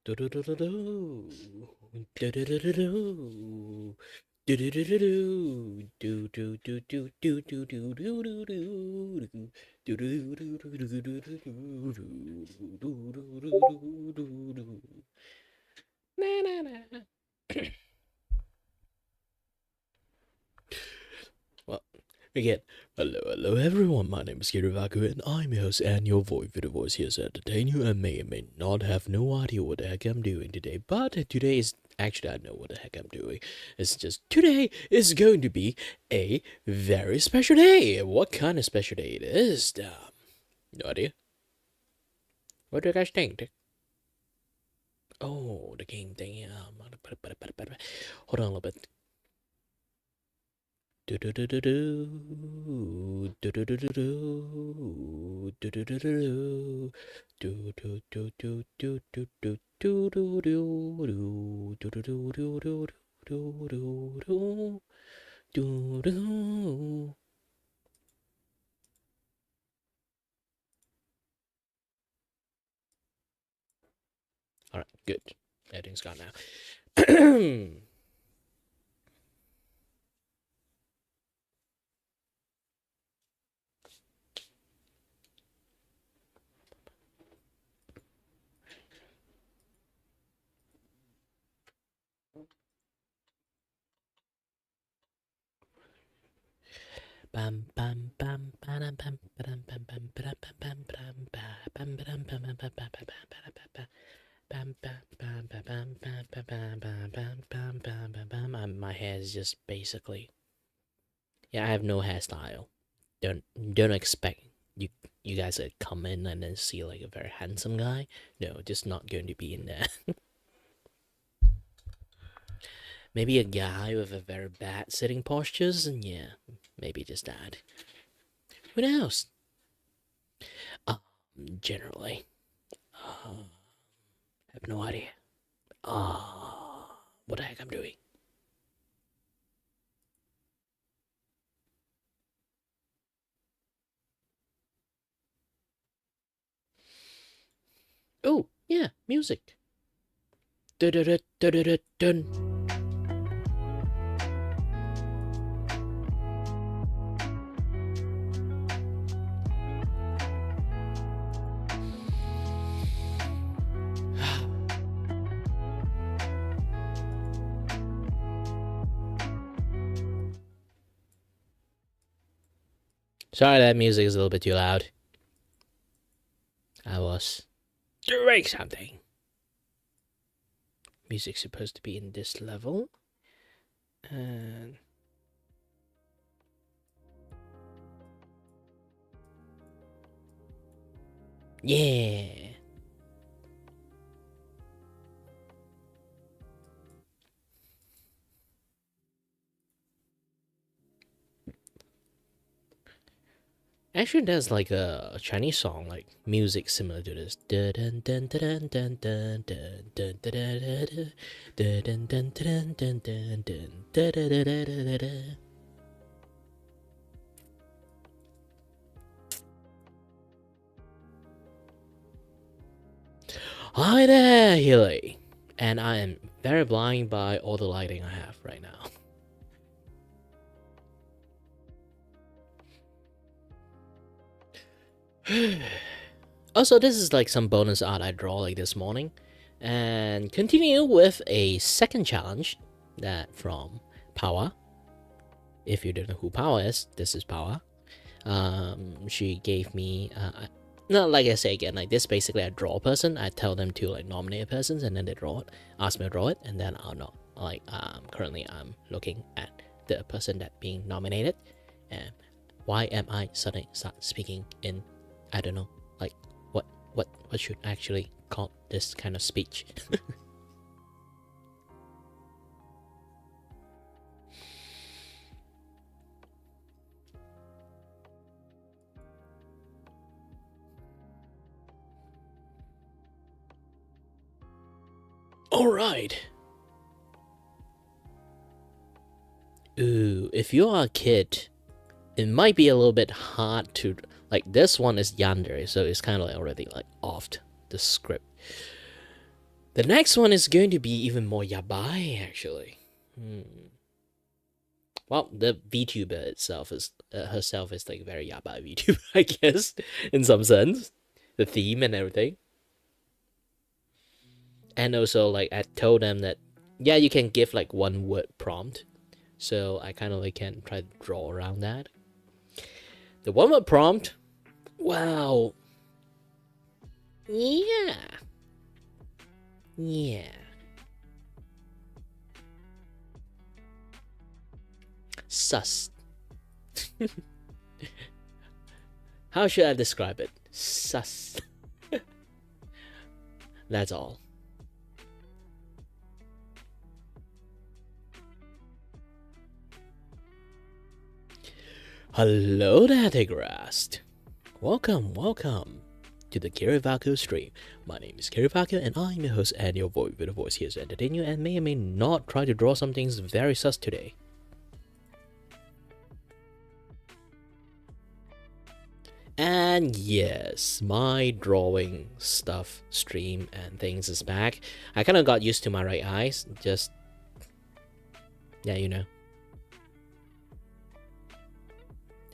Well, again, hello everyone, my name is Kirivaku and I'm your host and your voice video voice here to entertain you and may or may not have no idea what the heck I'm doing today, but today is, actually I know what the heck I'm doing, it's just today is going to be a very special day. What kind of special day it is? No idea. What do you guys think? Oh, the game thing, yeah, hold on a little bit. Alright, good. Everything's gone now. Bam bam bam bam bam bam bam bam bam bam bam bam bam bam bam bam. My hair is just basically, yeah, I have no hairstyle. Don't expect you guys to come in and then see like a very handsome guy. No, just not going to be in there. Maybe a guy with a very bad sitting postures, and yeah, maybe just that. Who knows? Generally, I have no idea. What the heck I'm doing? Oh, yeah, music. Dun dun dun dun dun dun. Sorry, that music is a little bit too loud. I was doing something. Music's supposed to be in this level. And yeah. Actually, there's like a Chinese song, like music similar to this. Hi there, Healy. And I am very blind by all the lighting I have right now. Also, this is like some bonus art I draw like this morning. And continue with a second challenge that from Power. If you don't know who Power is, this is Power. She gave me no, like I say again, like this basically I draw a person, I tell them to like nominate a person and then they draw it, ask me to draw it, and then I'll know. Like currently I'm looking at the person that being nominated, and why am I suddenly start speaking in, I don't know, like what should I actually call this kind of speech? Alright. Ooh, if you are a kid, it might be a little bit hard to, like this one is yandere, so it's kind of like already like off the script. The next one is going to be even more yabai, actually. Well, the Vtuber itself is herself is like very yabai Vtuber, I guess, in some sense, the theme and everything. And also, like, I told them that yeah, you can give like one word prompt, so I kind of like can try to draw around that. The one word prompt, wow, yeah, sus. How should I describe it? Sus. That's all. Hello there, Tigrast. Welcome to the Kirivaku stream. My name is Kirivaku and I'm your host and your voice with a voice here to entertain you and may or may not try to draw some things very sus today. And yes, my drawing stuff stream and things is back. I kind of got used to my right eyes, just yeah, you know.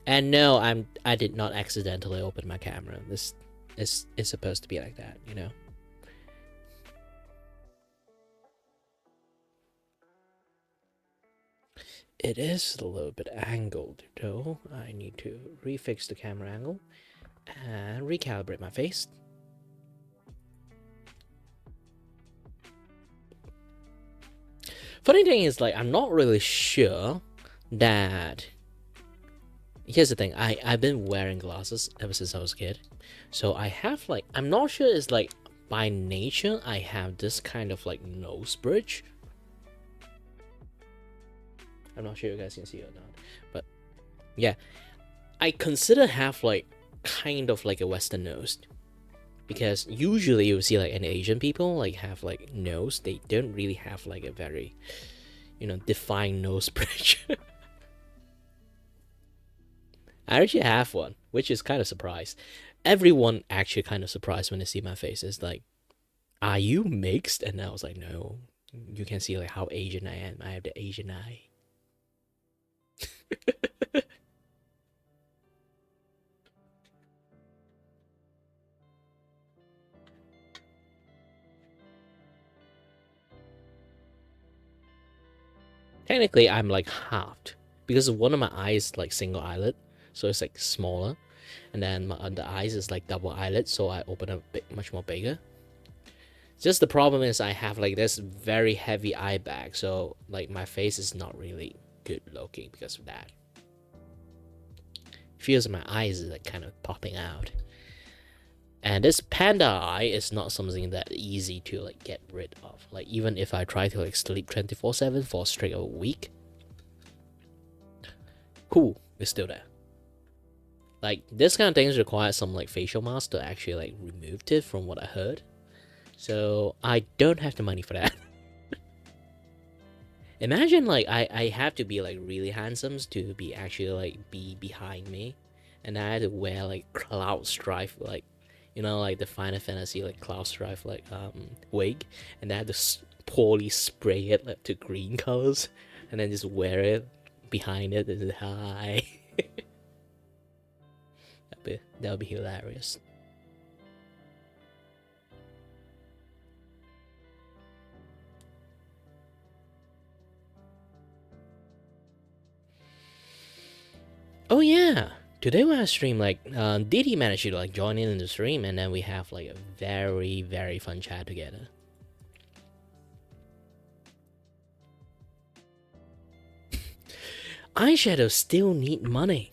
And no, I did not accidentally open my camera. This is supposed to be like that, you know. It is a little bit angled though. I need to refix the camera angle and recalibrate my face. Funny thing is, like, I'm not really sure that. Here's the thing, I've been wearing glasses ever since I was a kid. So I have like, I'm not sure it's like by nature I have this kind of like nose bridge. I'm not sure you guys can see it or not. But yeah, I consider have like kind of like a Western nose. Because usually you see like an Asian people like have like nose. They don't really have like a very, you know, defined nose bridge. I actually have one, which is kind of surprised. Everyone actually kind of surprised when they see my face. It's like, are you mixed? And I was like, no. You can see like how Asian I am. I have the Asian eye. Technically, I'm like halved because one of my eyes like single eyelid, so it's like smaller, and then my other eyes is like double eyelid, so I open up much more bigger. Just the problem is I have like this very heavy eye bag, so like my face is not really good looking because of that. Feels my eyes is like kind of popping out. And this panda eye is not something that easy to like get rid of. Like even if I try to like sleep 24/7 for straight a week, cool, it's still there. Like this kind of things require some like facial mask to actually like remove it from what I heard. So I don't have the money for that. Imagine like I have to be like really handsome to be actually like be behind me, and I had to wear like cloud stripe like, you know, like the Final Fantasy like cloud stripe like wig, and I had to poorly spray it like to green colors, and then just wear it behind it and hi. That would be hilarious. Oh yeah, today when I stream, like Didi managed to like join in the stream, and then we have like a very very fun chat together. Eyeshadows still need money.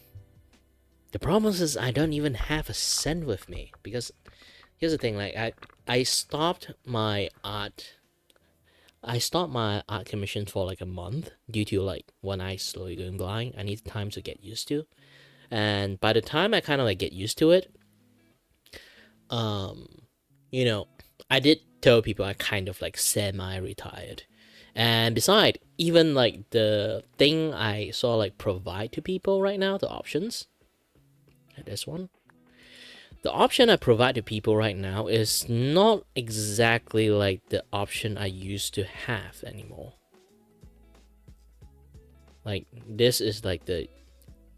The problem is I don't even have a cent with me, because here's the thing, like I stopped my art commission for like a month due to like one eye slowly going blind. I need time to get used to, and by the time I kind of like get used to it, you know, I did tell people I kind of like semi-retired. And beside, even like the thing I saw like provide to people right now, the options, this one, The option I provide to people right now is not exactly like the option I used to have anymore. Like this is like the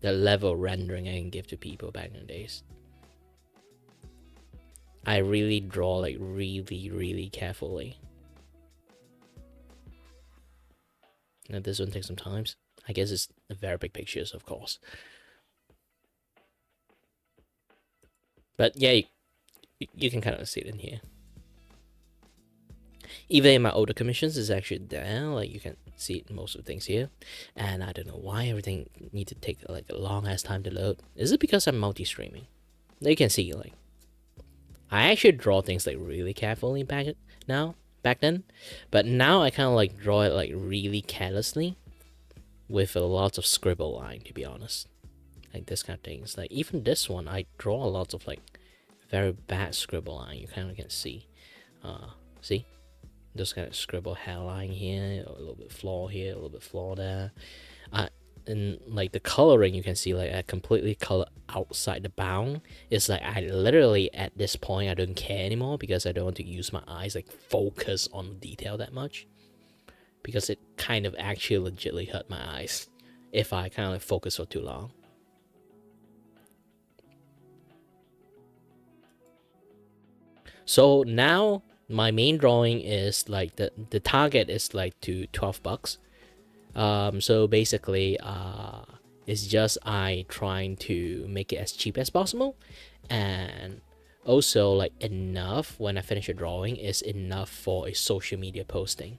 level of rendering I can give to people back in the days. I really draw like really carefully. Now this one takes some time. I guess it's very big pictures, of course. But yeah, you can kind of see it in here. Even in my older commissions, it's actually there. Like you can see most of the things here. And I don't know why everything needs to take like a long ass time to load. Is it because I'm multi-streaming? You can see like I actually draw things like really carefully back then, but now I kind of like draw it like really carelessly with a lot of scribble line, to be honest. Like this kind of things. Like even this one, I draw a lot of like very bad scribble line. You kind of can see, see, this kind of scribble hairline here, a little bit flaw here, a little bit flaw there. And like the coloring, you can see like I completely color outside the bound. It's like I literally at this point I don't care anymore because I don't want to use my eyes like focus on the detail that much, because it kind of actually legitly hurt my eyes if I kind of like focus for too long. So now my main drawing is like the target is like to $12. So basically, it's just I trying to make it as cheap as possible, and also like enough when I finish a drawing is enough for a social media posting.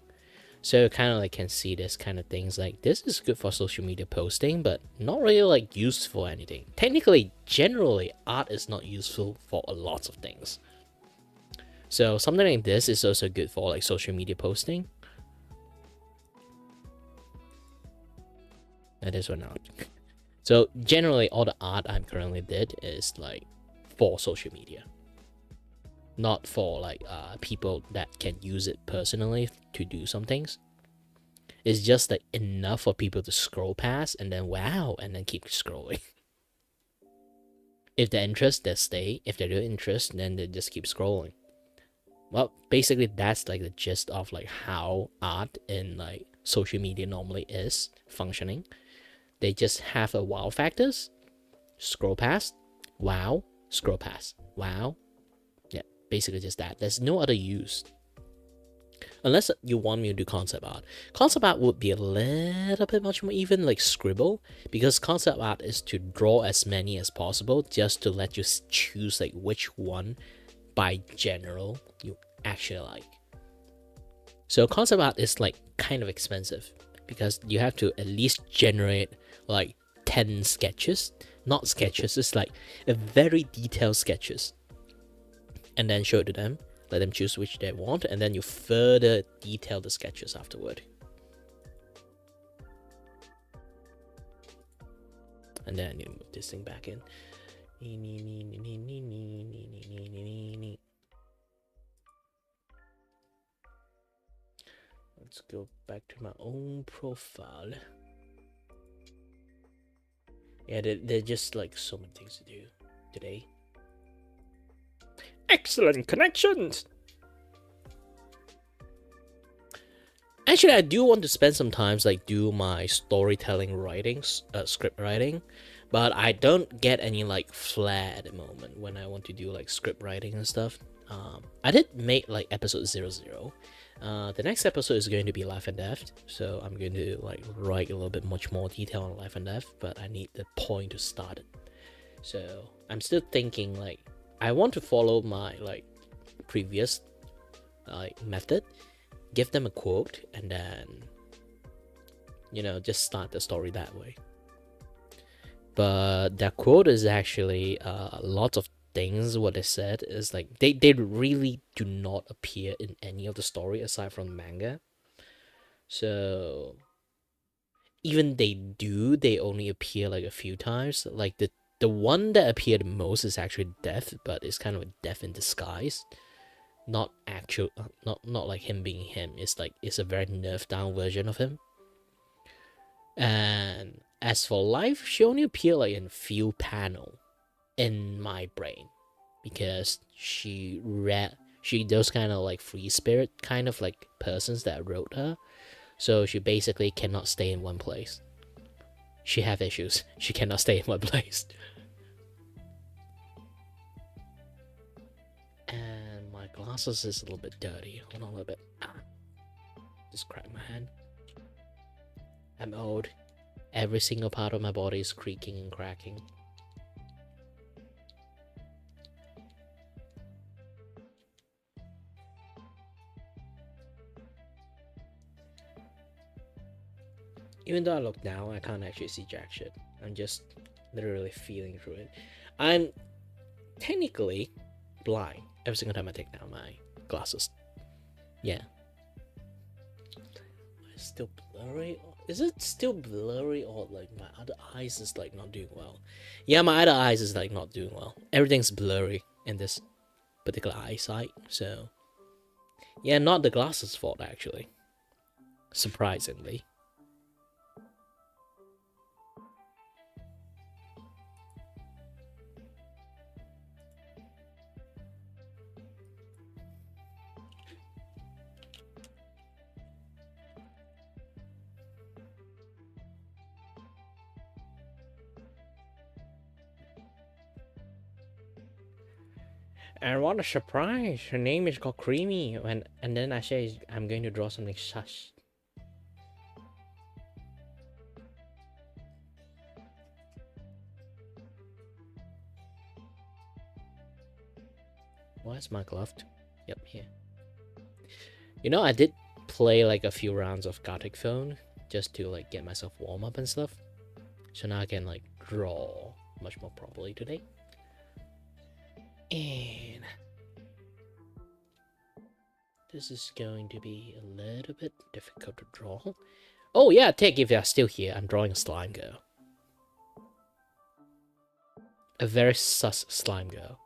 So kind of like can see this kind of things like this is good for social media posting, but not really like used for anything. Technically, generally, art is not useful for a lot of things. So something like this is also good for like social media posting. That is or not. So generally all the art I'm currently did is like for social media, not for like people that can use it personally to do some things. It's just like enough for people to scroll past and then wow and then keep scrolling. If they're interested, they stay. If they're not interested, then they just keep scrolling. Well, basically that's like the gist of like how art in like social media normally is functioning. They just have a wow factors, scroll past, wow, scroll past, wow. Yeah, basically just that. There's no other use. Unless you want me to do concept art. Concept art would be a little bit much more even like scribble, because concept art is to draw as many as possible just to let you choose like which one by general you actually like. So concept art is like kind of expensive because you have to at least generate like 10 sketches, not sketches, it's like a very detailed sketches, and then show it to them, let them choose which they want, and then you further detail the sketches afterward. And then I need to move this thing back in. Let's go back to my own profile. Yeah, they're just like so many things to do today. Excellent connections! Actually, I do want to spend some time like do my storytelling writings, script writing, but I don't get any like flair at the moment when I want to do like script writing and stuff. I did make like episode 00. The next episode is going to be Life and Death, so I'm going to like write a little bit much more detail on Life and Death, but I need the point to start it. So I'm still thinking like I want to follow my like previous like method, give them a quote, and then just start the story that way. But that quote is actually lots of things. What they said is like they really do not appear in any of the story aside from the manga. So even they do, they only appear like a few times. Like the one that appeared most is actually Death, but it's kind of a Death in disguise. Not actual, not like him being him. It's like it's a very nerfed down version of him. And as for Life, she only appeared like in few panel in my brain. because she those kind of like free spirit kind of like persons that wrote her, so she basically cannot stay in one place. She have issues. She cannot stay in one place. And my glasses is a little bit dirty. Hold on a little bit. Just crack my hand. I'm old. Every single part of my body is creaking and cracking. Even though I look now, I can't actually see jack shit. I'm just literally feeling through it. I'm technically blind every single time I take down my glasses. Yeah. It's still blurry? Is it still blurry, or like my other eyes is like not doing well? Yeah, my other eyes is like not doing well. Everything's blurry in this particular eyesight, so yeah, not the glasses' fault actually. Surprisingly. And what a surprise! Her name is called Creamy, and then I say I'm going to draw something such. Why is my gloved? Yep, here. You know, I did play like a few rounds of Gothic Phone just to like get myself warm up and stuff. So now I can like draw much more properly today. And this is going to be a little bit difficult to draw. Oh yeah, Tick, if you're still here, I'm drawing a slime girl. A very sus slime girl.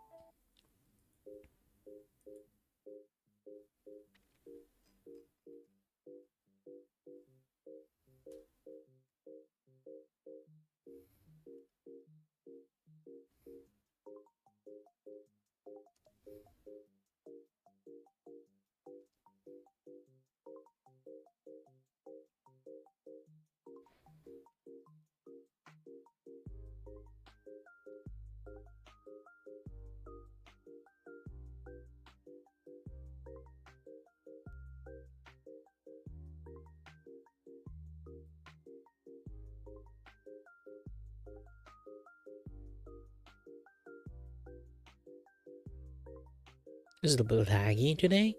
Is it a bit laggy today?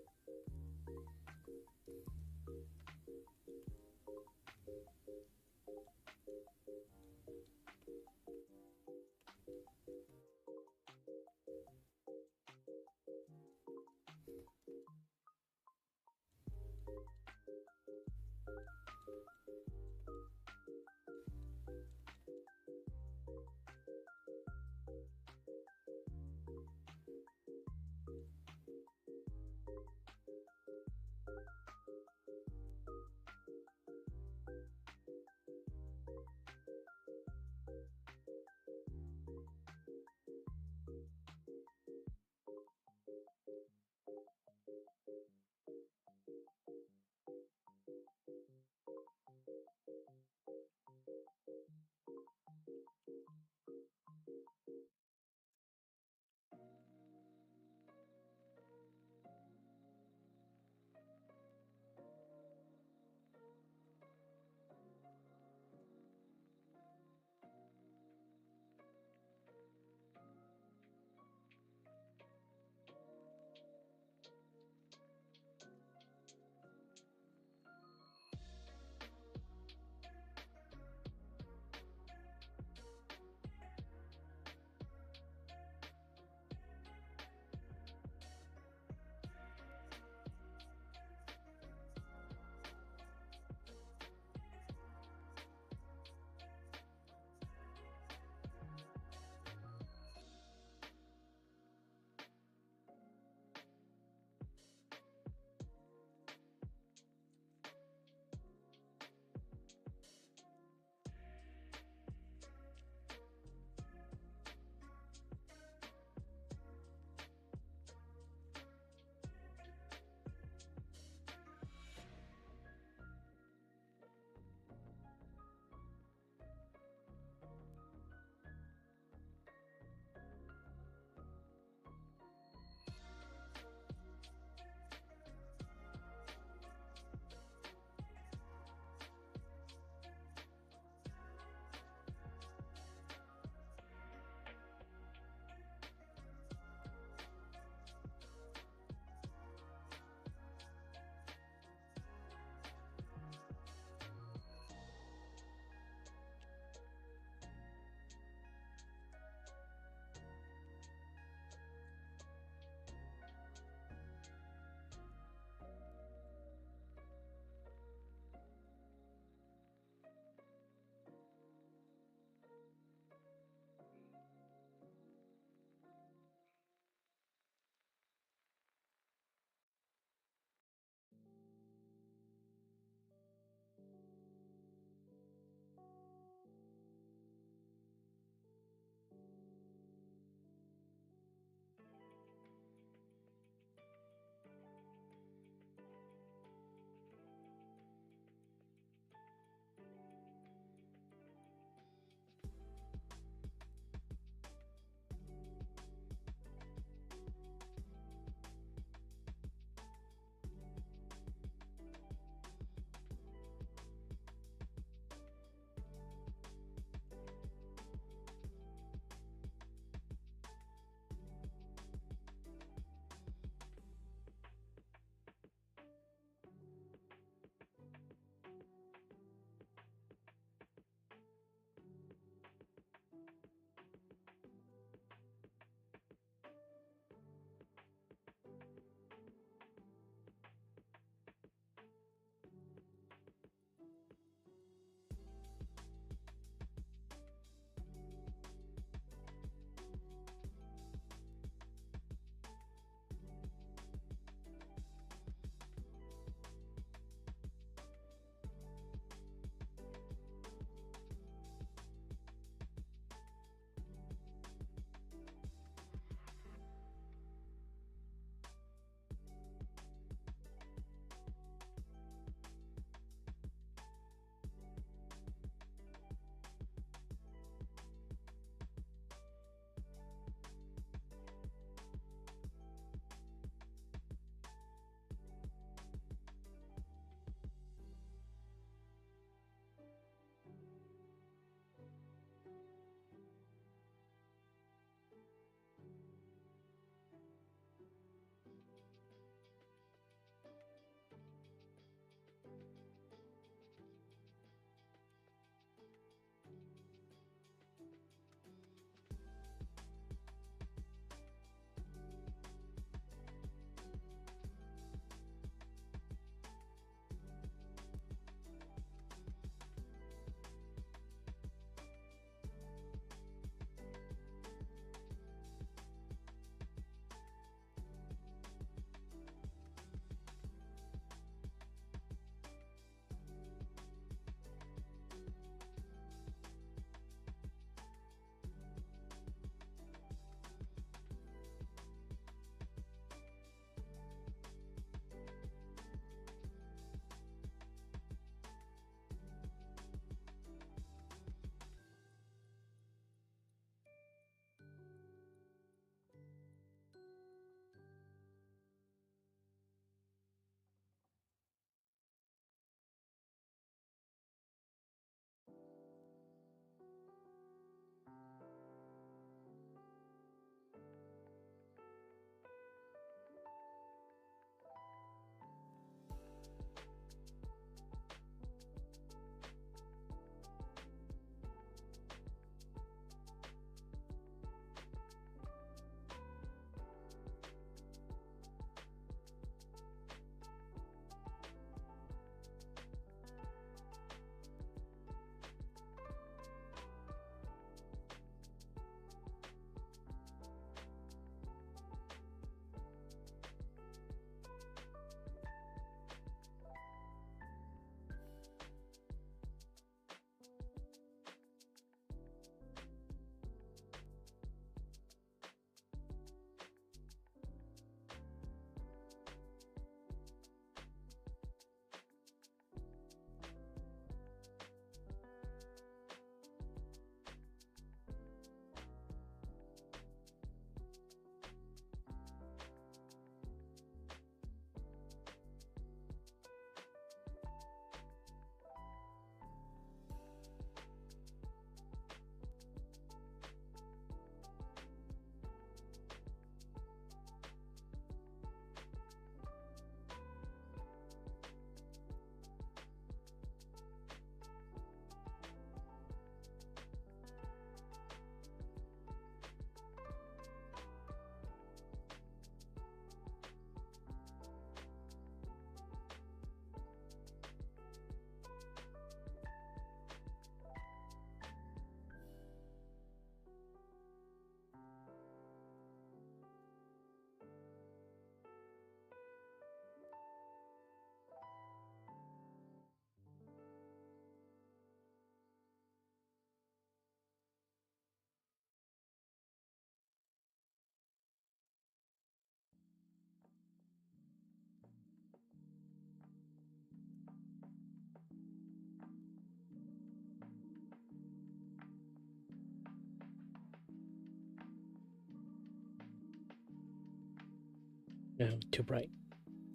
No, too bright.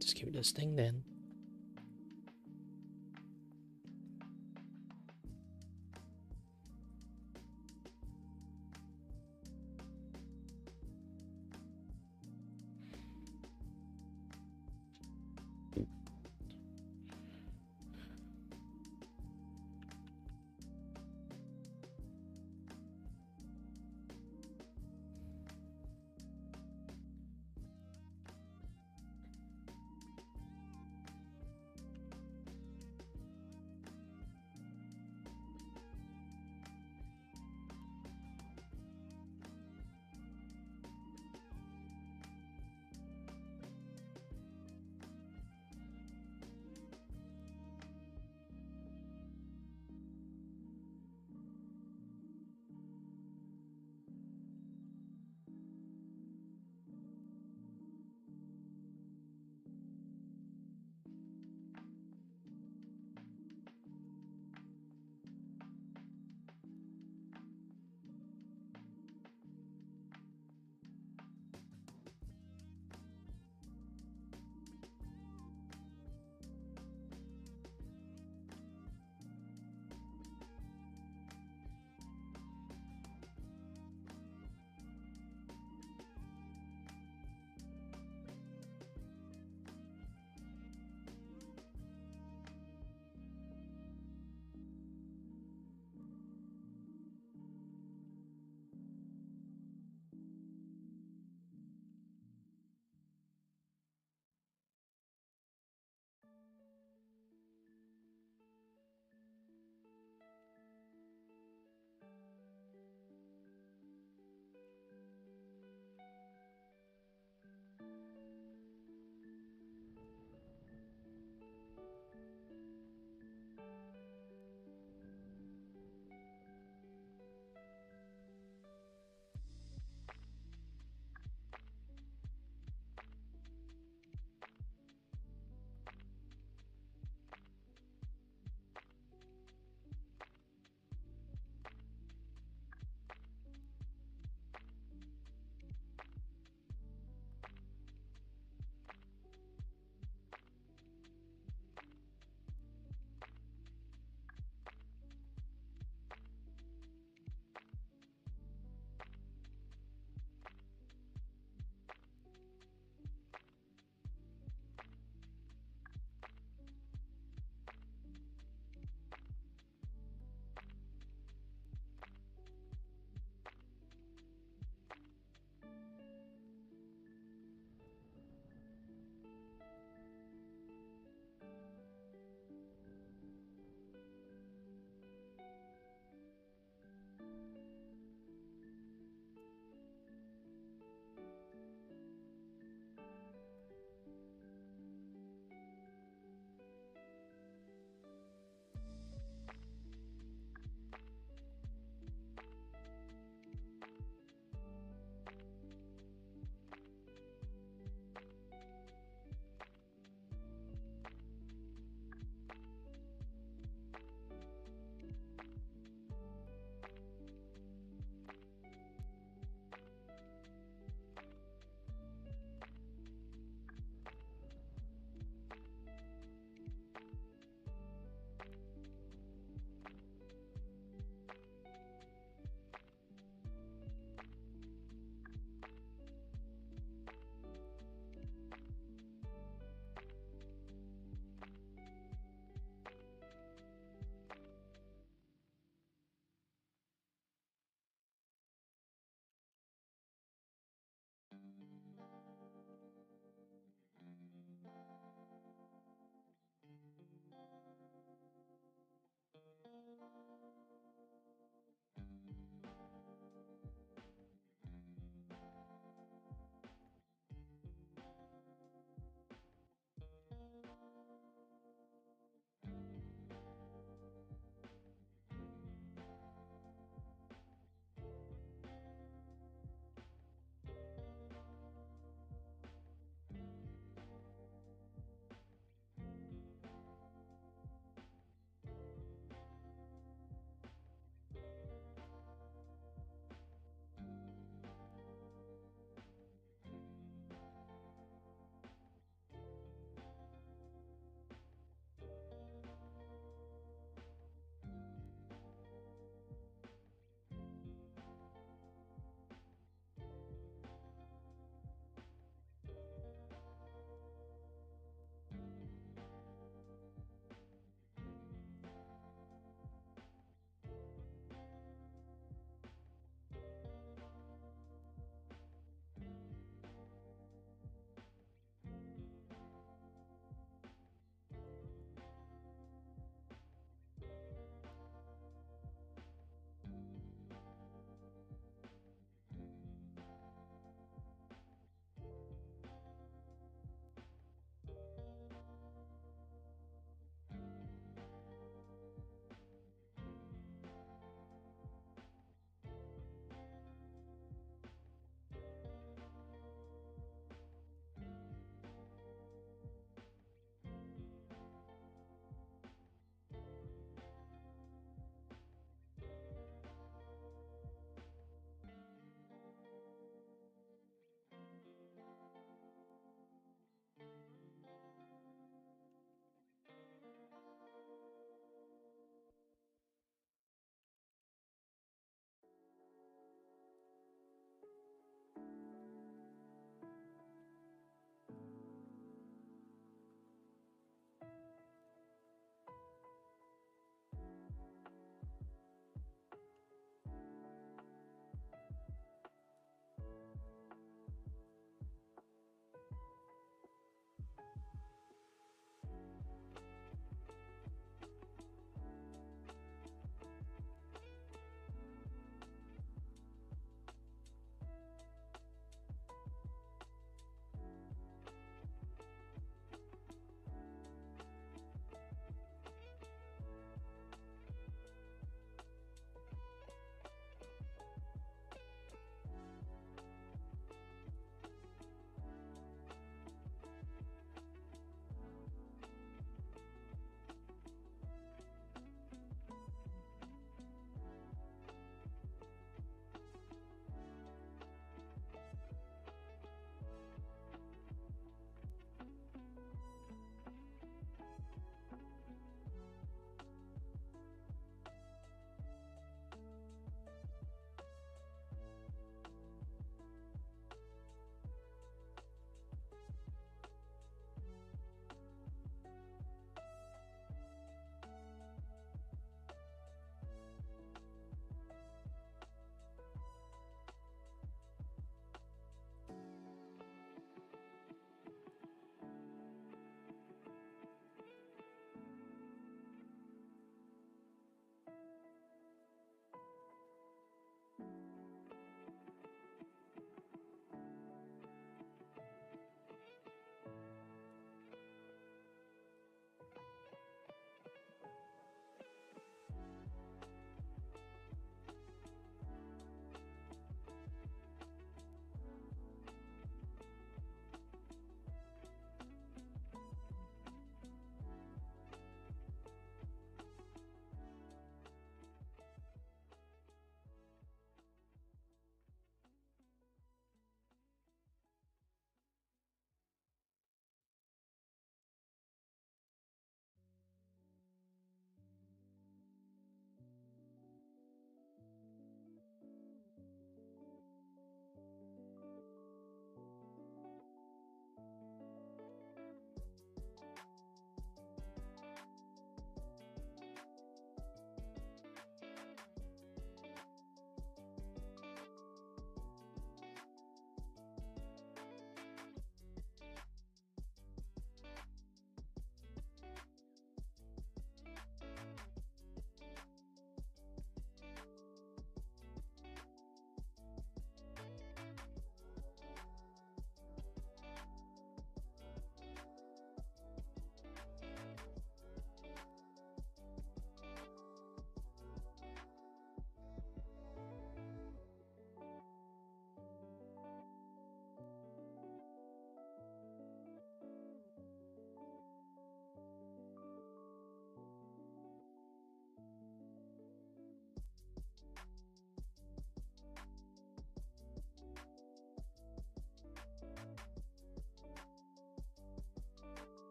Just keep this thing then.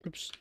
Oops.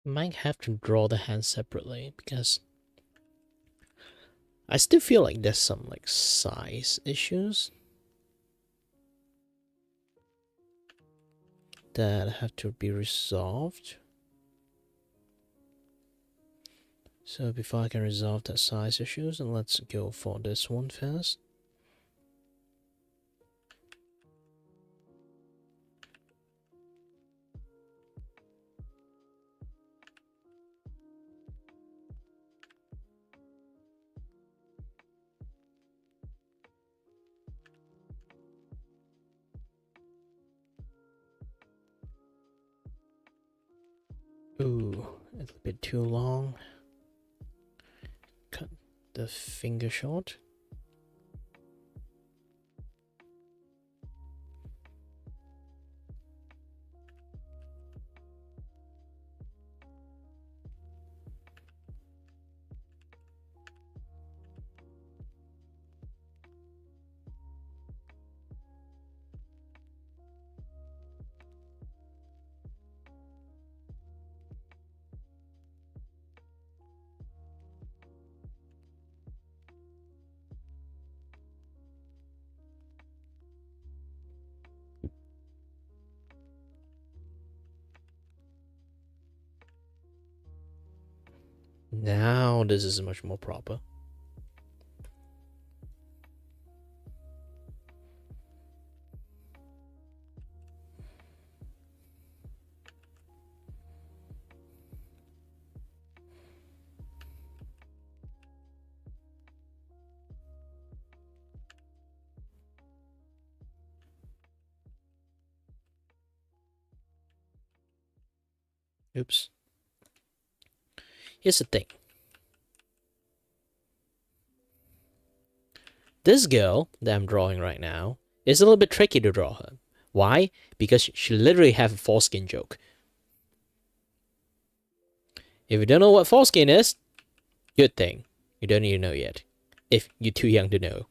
Might have to draw the hand separately because I still feel like there's some like size issues that have to be resolved. So before I can resolve that size issues, and let's go for this one first. Ooh, a little bit too long. Cut the finger short. Now this is much more proper. Oops. Here's the thing. This girl that I'm drawing right now is a little bit tricky to draw her. Why? Because she literally have a foreskin joke. If you don't know what foreskin is, good thing. You don't need to know yet. If you're too young to know.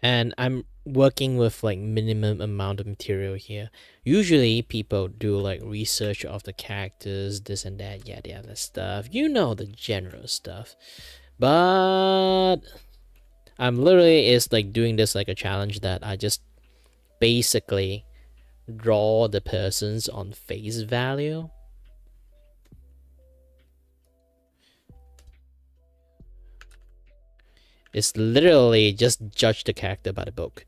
And I'm working with like minimum amount of material here. Usually people do like research of the characters, this and that, yada yada stuff. You know, the general stuff. But I'm literally is like doing this like a challenge that I just basically draw the persons on face value. It's literally just judge the character by the book.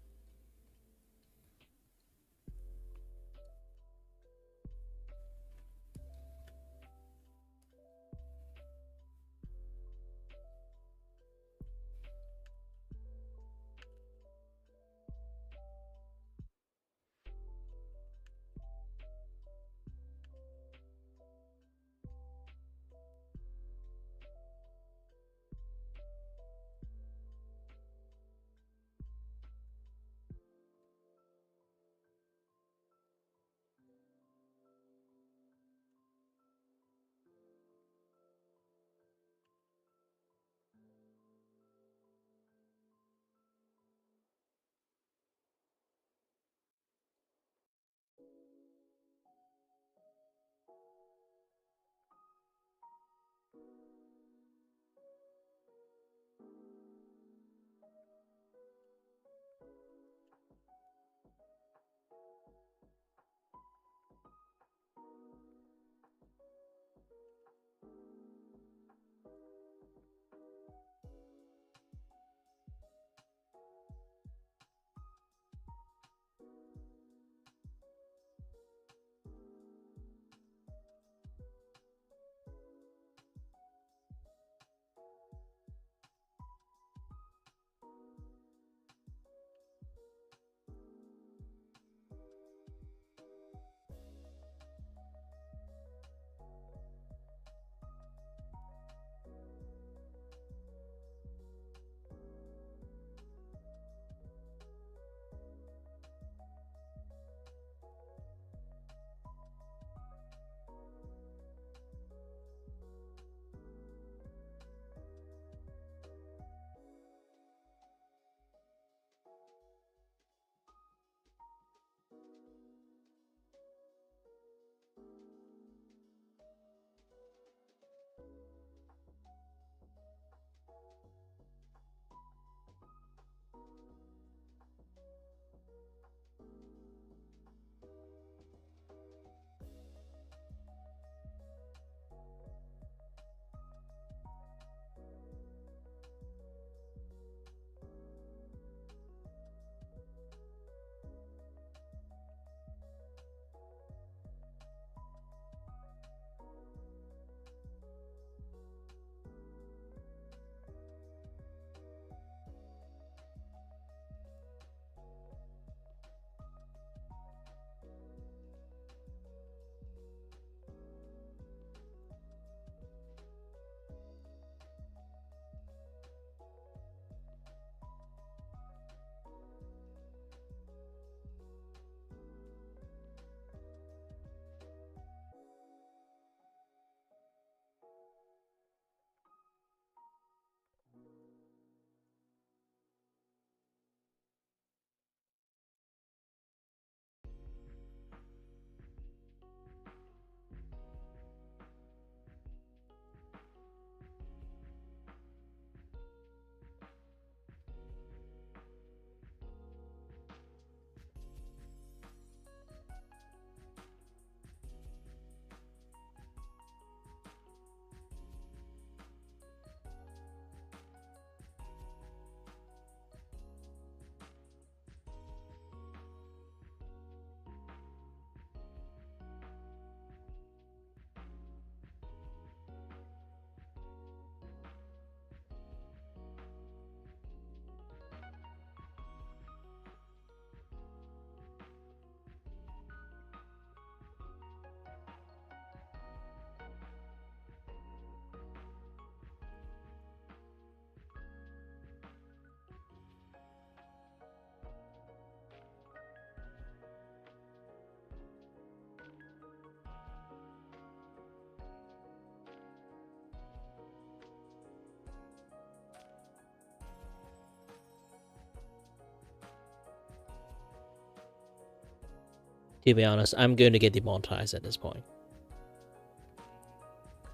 To be honest, I'm going to get demonetized at this point.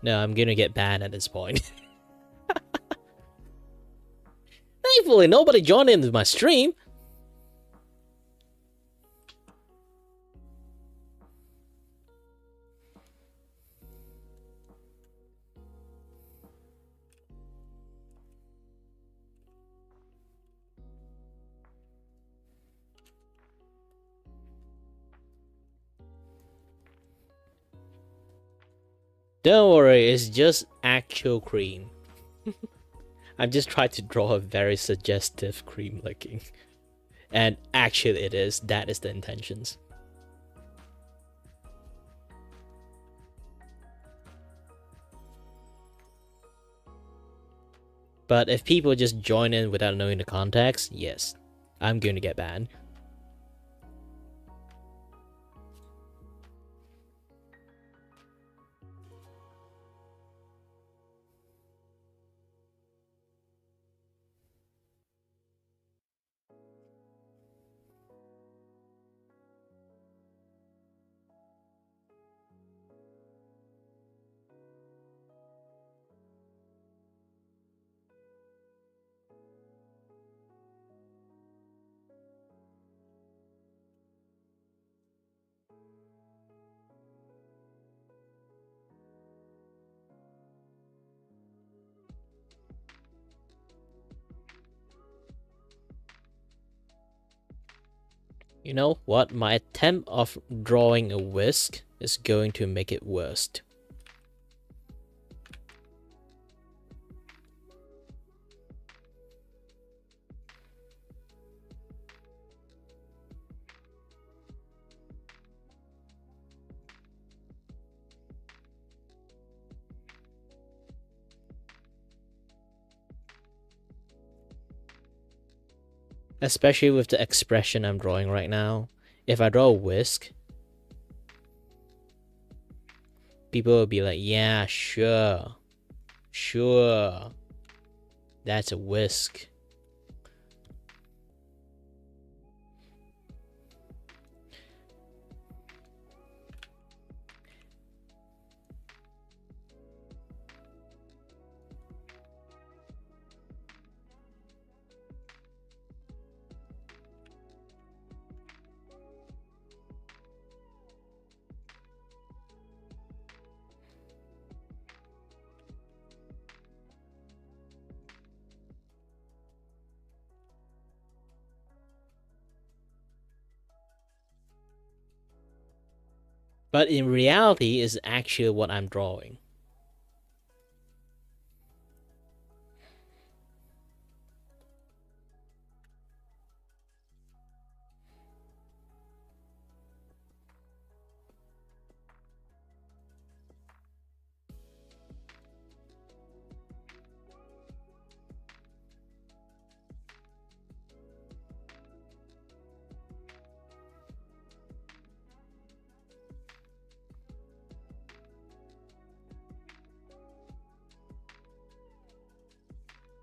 No, I'm going to get banned at this point. Thankfully, nobody joined into my stream. Don't worry, it's just actual cream. I'm just trying to draw a very suggestive cream looking. And actually it is. That is the intentions. But if people just join in without knowing the context, yes, I'm going to get banned. You know what? My attempt of drawing a whisk is going to make it worse. Especially with the expression I'm drawing right now. If I draw a whisk, people will be like, yeah, sure. Sure. That's a whisk. But in reality, is actually what I'm drawing.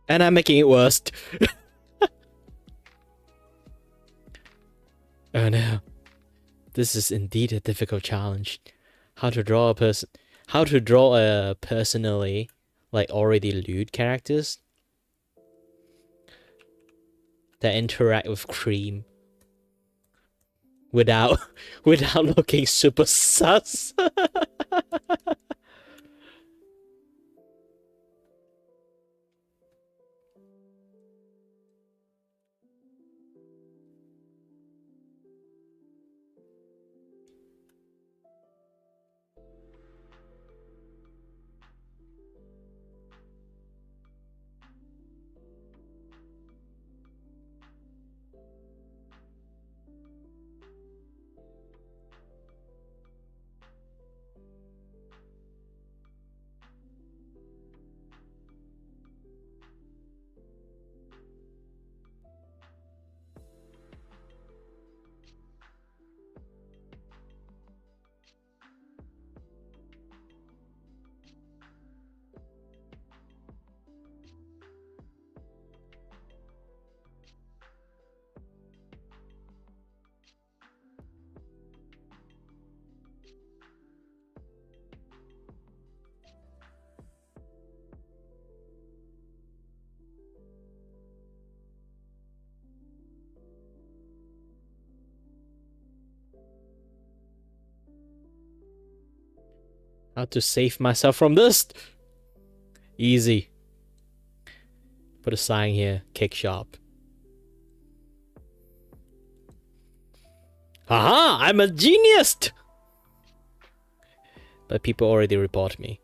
And I'm making it worse. Oh no. This is indeed a difficult challenge. How to draw a personally, like, already lewd characters that interact with cream without looking super sus. How to save myself from this? Easy. Put a sign here, cake shop. Haha, I'm a genius! But people already report me.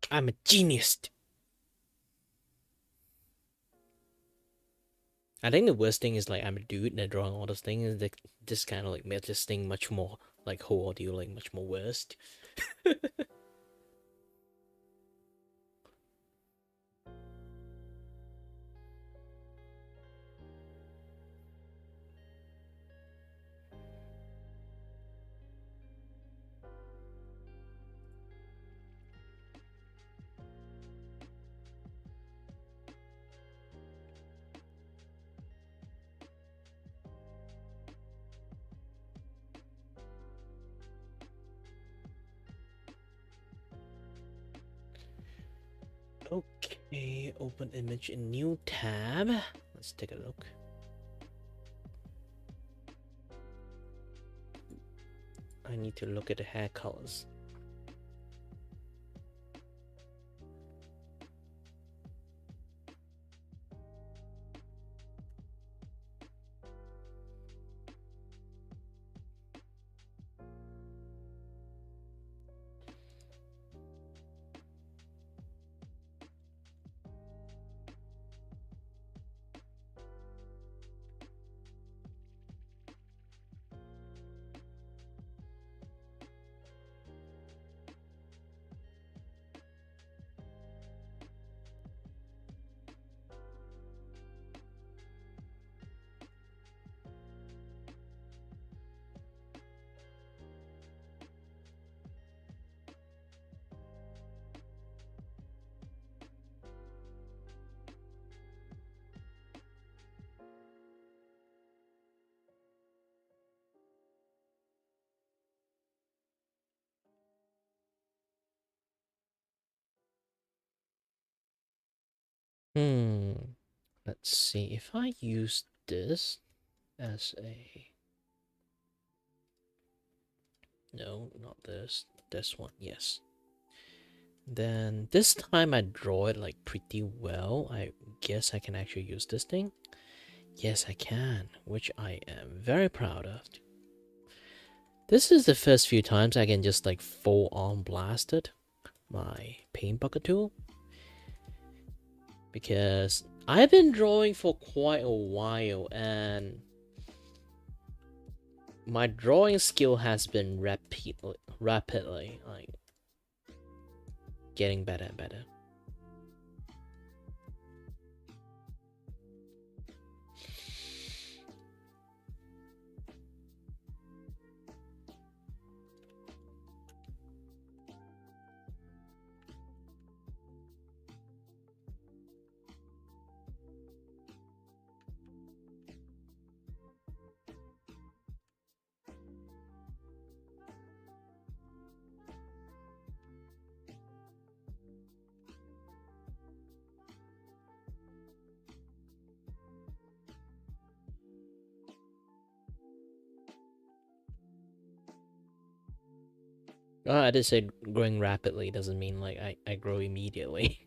I'm a genius. I think the worst thing is like I'm a dude and drawing all those things. This kind of like makes this thing much more like whole audio like much more worst. Okay, open image in new tab. Let's take a look. I need to look at the hair colors. Let's see if I use this as a no, not this one, yes. Then this time I draw it like pretty well. I guess I can actually use this thing. Yes, I can, which I am very proud of. This is the first few times I can just like full on blast it, my paint bucket tool. Because I've been drawing for quite a while and my drawing skill has been rapidly like getting better and better. I did say growing rapidly doesn't mean like I grow immediately.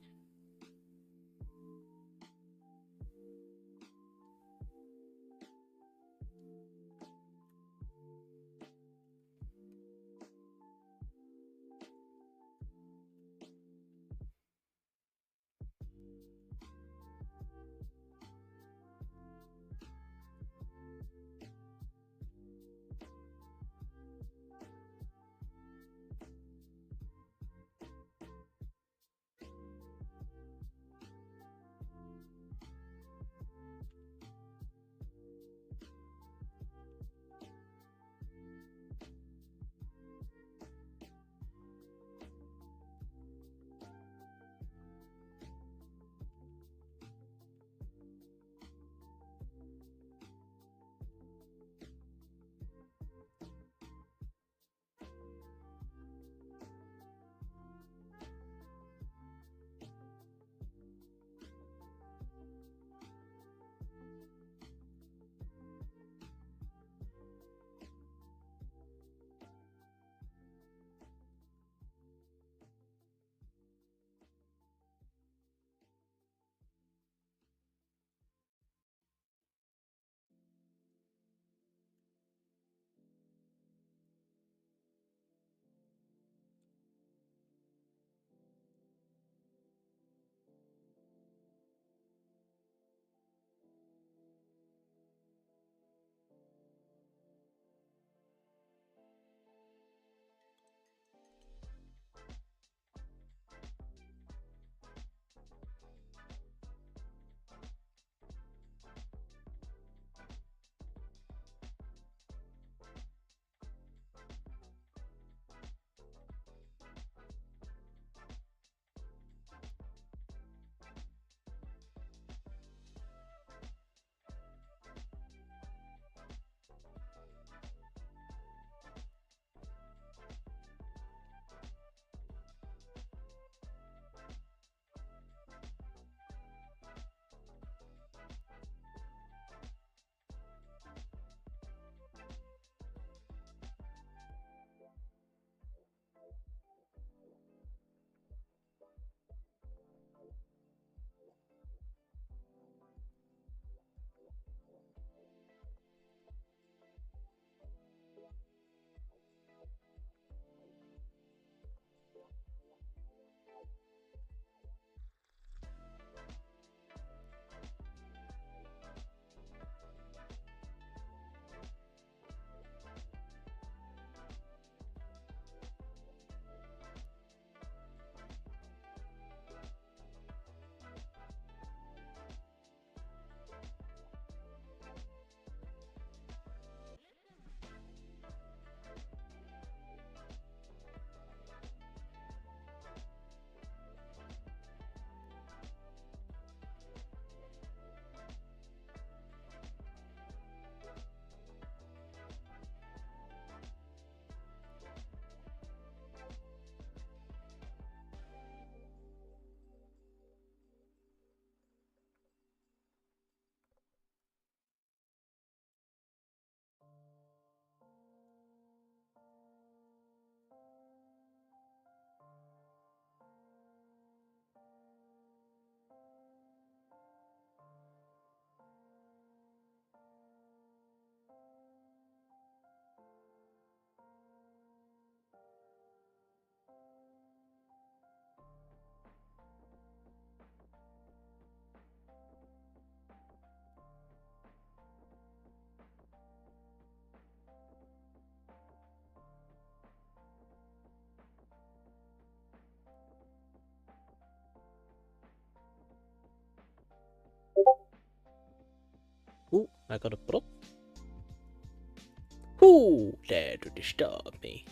Ooh, I got a block. Who dare to disturb me?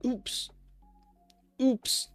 Oops. Oops.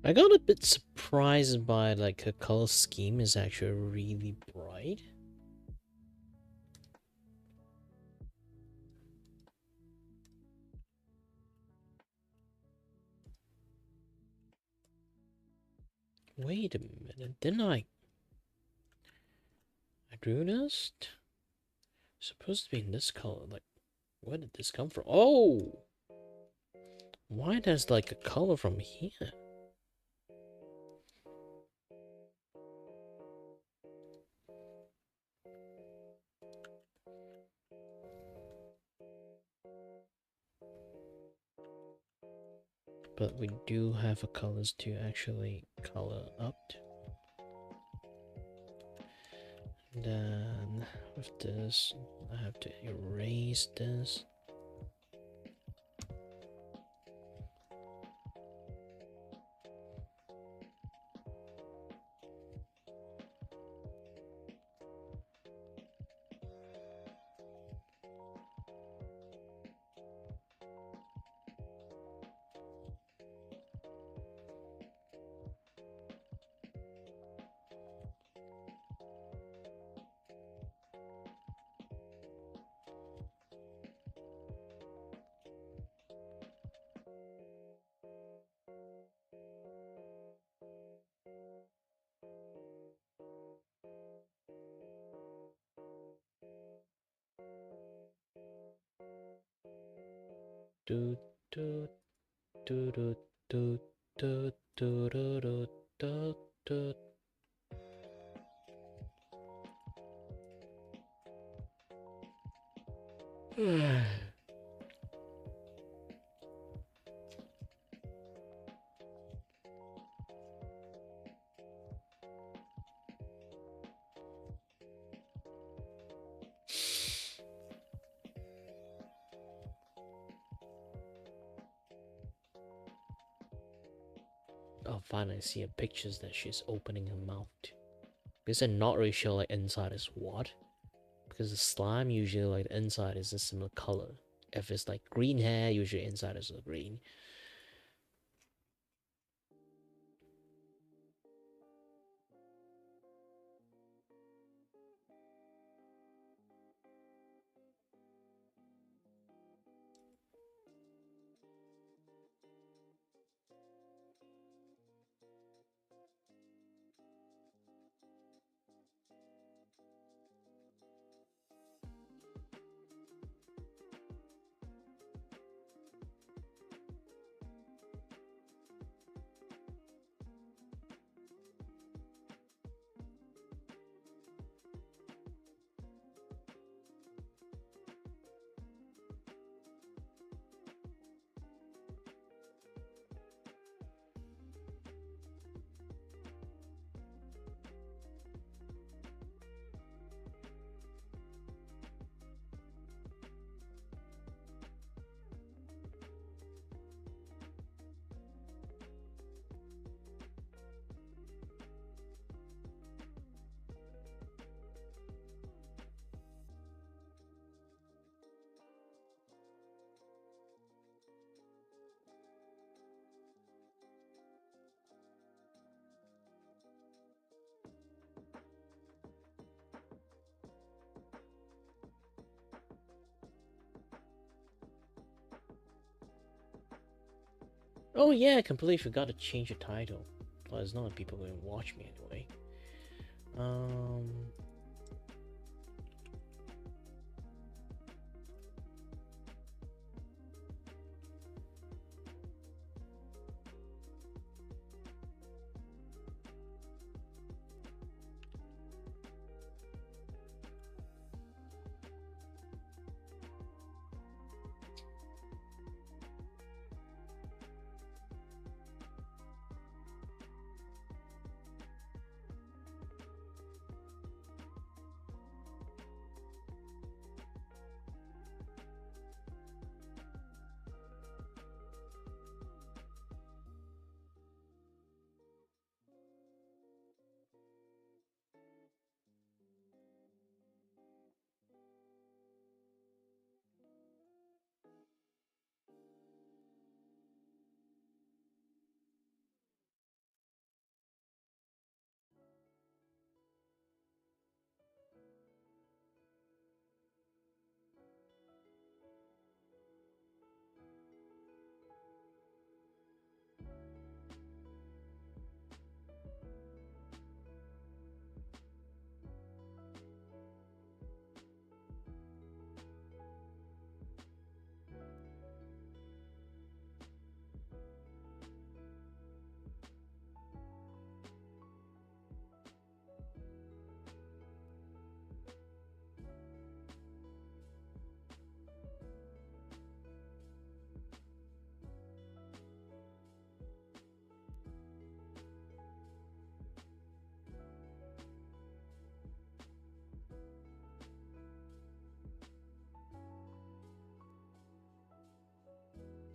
I got a bit surprised by like her color scheme is actually really bright. Wait a minute, didn't I drew this? Supposed to be in this color, like, where did this come from? Oh! Why does like a color from here? But we do have a colors to actually color up. Then with this, I have to erase this. Do do do do do do do do do do. Oh, finally see a pictures that she's opening her mouth to. Because I'm not really sure like inside is what. Because the slime usually like the inside is a similar color. If it's like green hair, usually inside is green. Oh yeah, I completely forgot to change the title. Well, it's not like people going to watch me anyway. Um,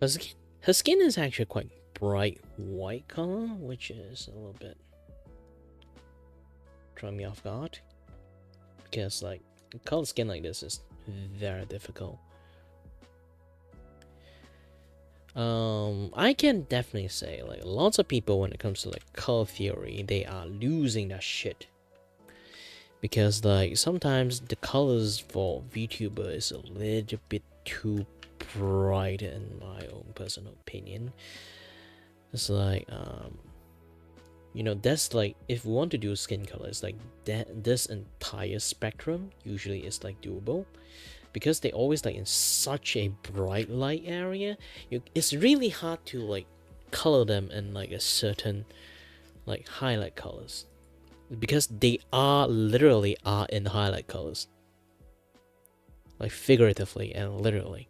Her skin is actually quite bright white color, which is a little bit throwing me off guard. Because like color skin like this is very difficult. I can definitely say like lots of people when it comes to like color theory, they are losing that shit. Because like sometimes the colors for VTuber is a little bit too bright in my own personal opinion. It's like you know, that's like if we want to do skin colors, like that this entire spectrum usually is like doable. Because they always like in such a bright light area, it's really hard to like color them in like a certain like highlight colors, because they are literally are in highlight colors, like figuratively and literally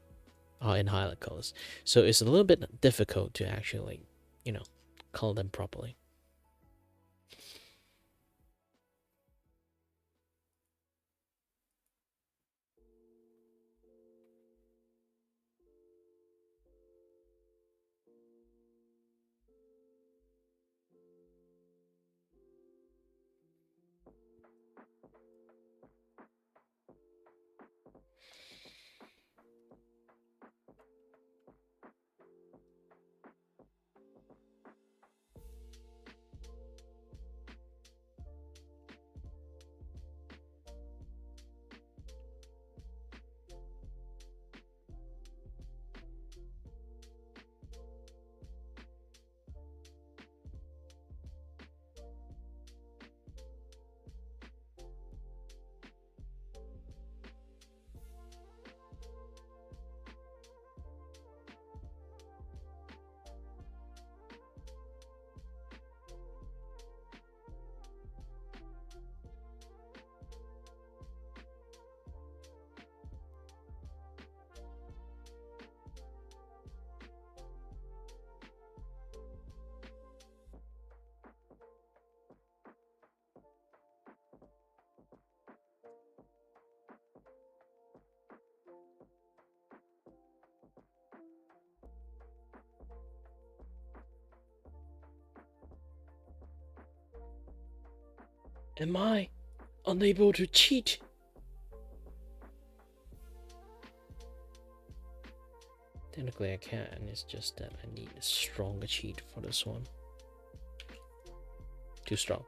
are in highlight colors. So it's a little bit difficult to actually like, you know, color them properly. Am I unable to cheat? Technically I can, it's just that I need a stronger cheat for this one. Too strong.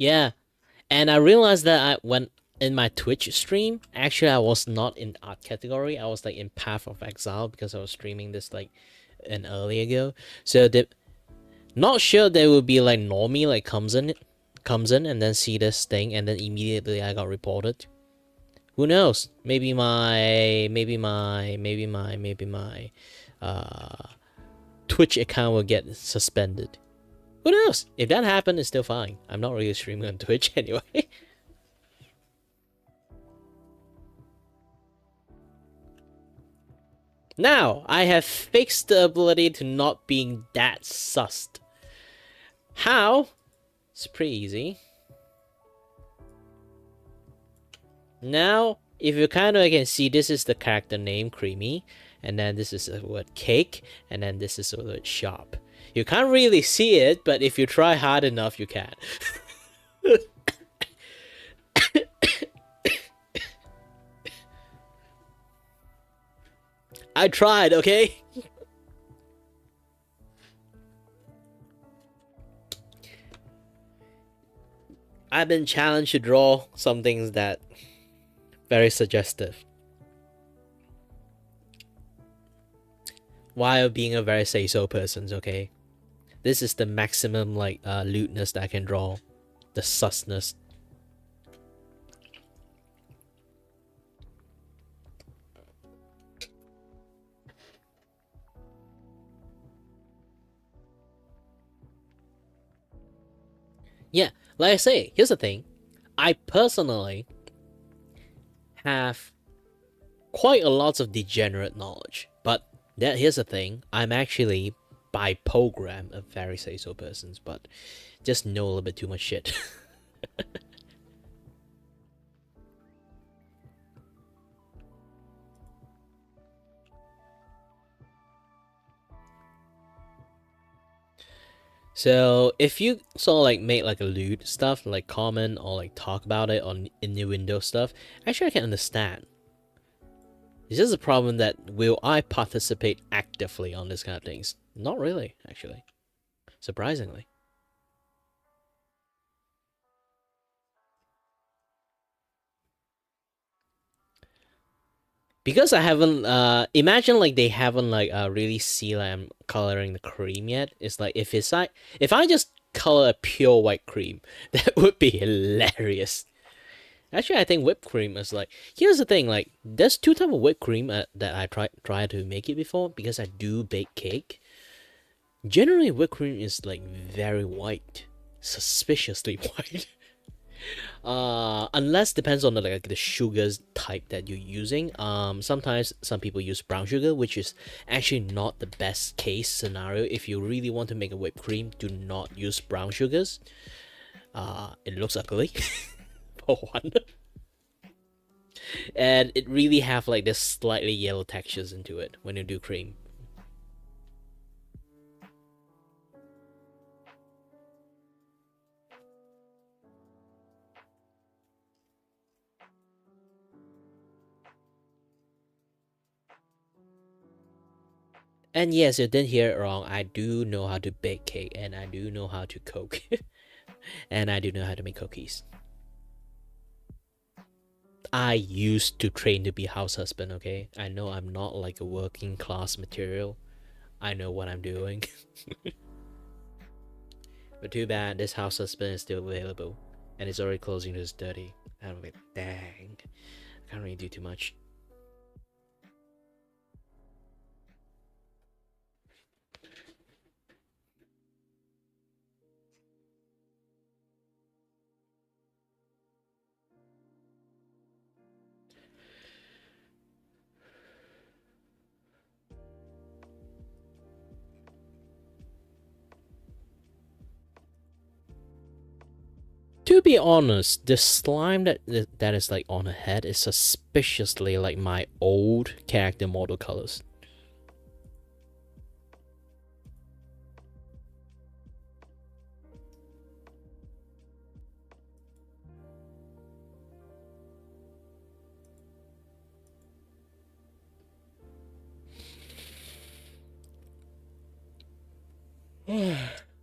Yeah, and I realized that when in my Twitch stream, actually I was not in art category. I was like in Path of Exile because I was streaming this like an early ago. So the not sure there will be like normie like comes in and then see this thing and then immediately I got reported. Who knows? Maybe my Twitch account will get suspended. Who knows? If that happened, it's still fine. I'm not really streaming on Twitch anyway. Now, I have fixed the ability to not being that sussed. How? It's pretty easy. Now, if you kind of can see, this is the character name, Creamy, and then this is the word cake, and then this is the word shop. You can't really see it, but if you try hard enough, you can. I tried, okay? I've been challenged to draw some things that very suggestive. While being a very say-so person, okay? This is the maximum like lewdness that I can draw. The susness. Yeah, like I say, here's the thing. I personally have quite a lot of degenerate knowledge, but here's the thing. I'm actually by program a very say-so person, but just know a little bit too much shit. So if you sort of like make like a lewd stuff, like comment or like talk about it on in your Windows stuff, actually I can understand. It's just a problem that will I participate actively on this kind of things? Not really, actually. Surprisingly. Because I haven't imagine like they haven't like really see like I'm coloring the cream yet. It's like if I just color a pure white cream, that would be hilarious. Actually, I think whipped cream is like here's the thing, like there's two type of whipped cream that I try to make it before because I do bake cake. Generally whipped cream is like very white. Suspiciously white. Unless depends on the sugars type that you're using. Sometimes some people use brown sugar, which is actually not the best case scenario. If you really want to make a whipped cream, do not use brown sugars. It looks ugly for one, and it really have like this slightly yellow textures into it when you do cream. And yes, you didn't hear it wrong. I do know how to bake cake, and I do know how to cook, and I do know how to make cookies. I used to train to be house husband, okay? I know I'm not like a working class material. I know what I'm doing. But too bad this house husband is still available. And it's already closing to 30. I'm like, dang. I can't really do too much. To be honest, the slime that is like on her head is suspiciously like my old character model colors.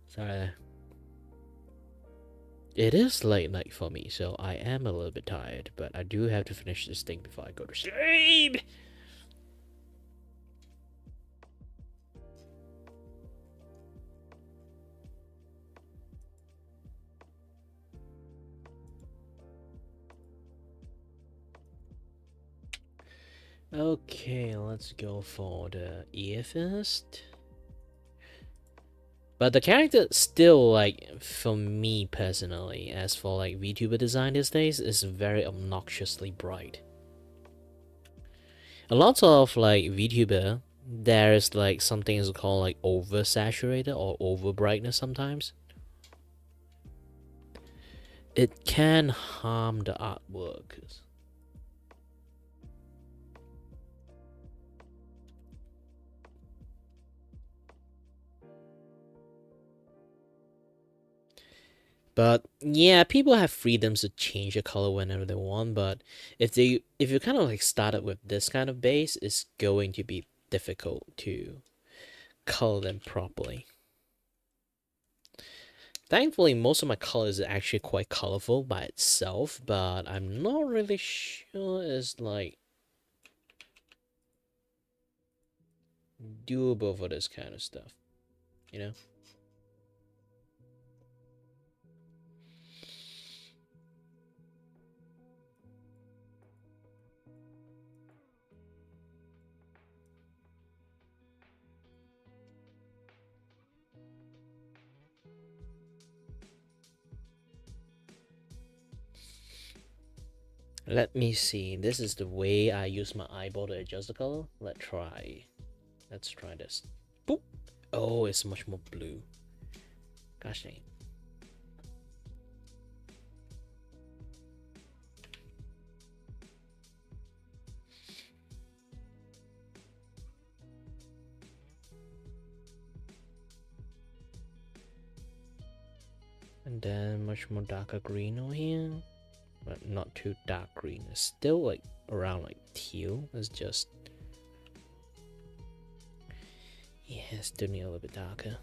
Sorry. It is late night for me, so I am a little bit tired, but I do have to finish this thing before I go to sleep. Okay, let's go for the ear first. But the character still, like, for me personally, as for like VTuber design these days, is very obnoxiously bright. A lot of like VTuber, there's like something is called like oversaturated or over brightness sometimes. It can harm the artwork. But yeah, people have freedoms to change the color whenever they want, but if you kind of like started with this kind of base, it's going to be difficult to color them properly. Thankfully, most of my colors are actually quite colorful by itself, but I'm not really sure it's like doable for this kind of stuff, you know? Let me see. This is the way I use my eyeball to adjust the color. Let's try this. Boop. Oh, it's much more blue. Gosh dang. And then much more darker green over here. But not too dark green. It's still like around like teal. It's just, yeah, still need a little bit darker.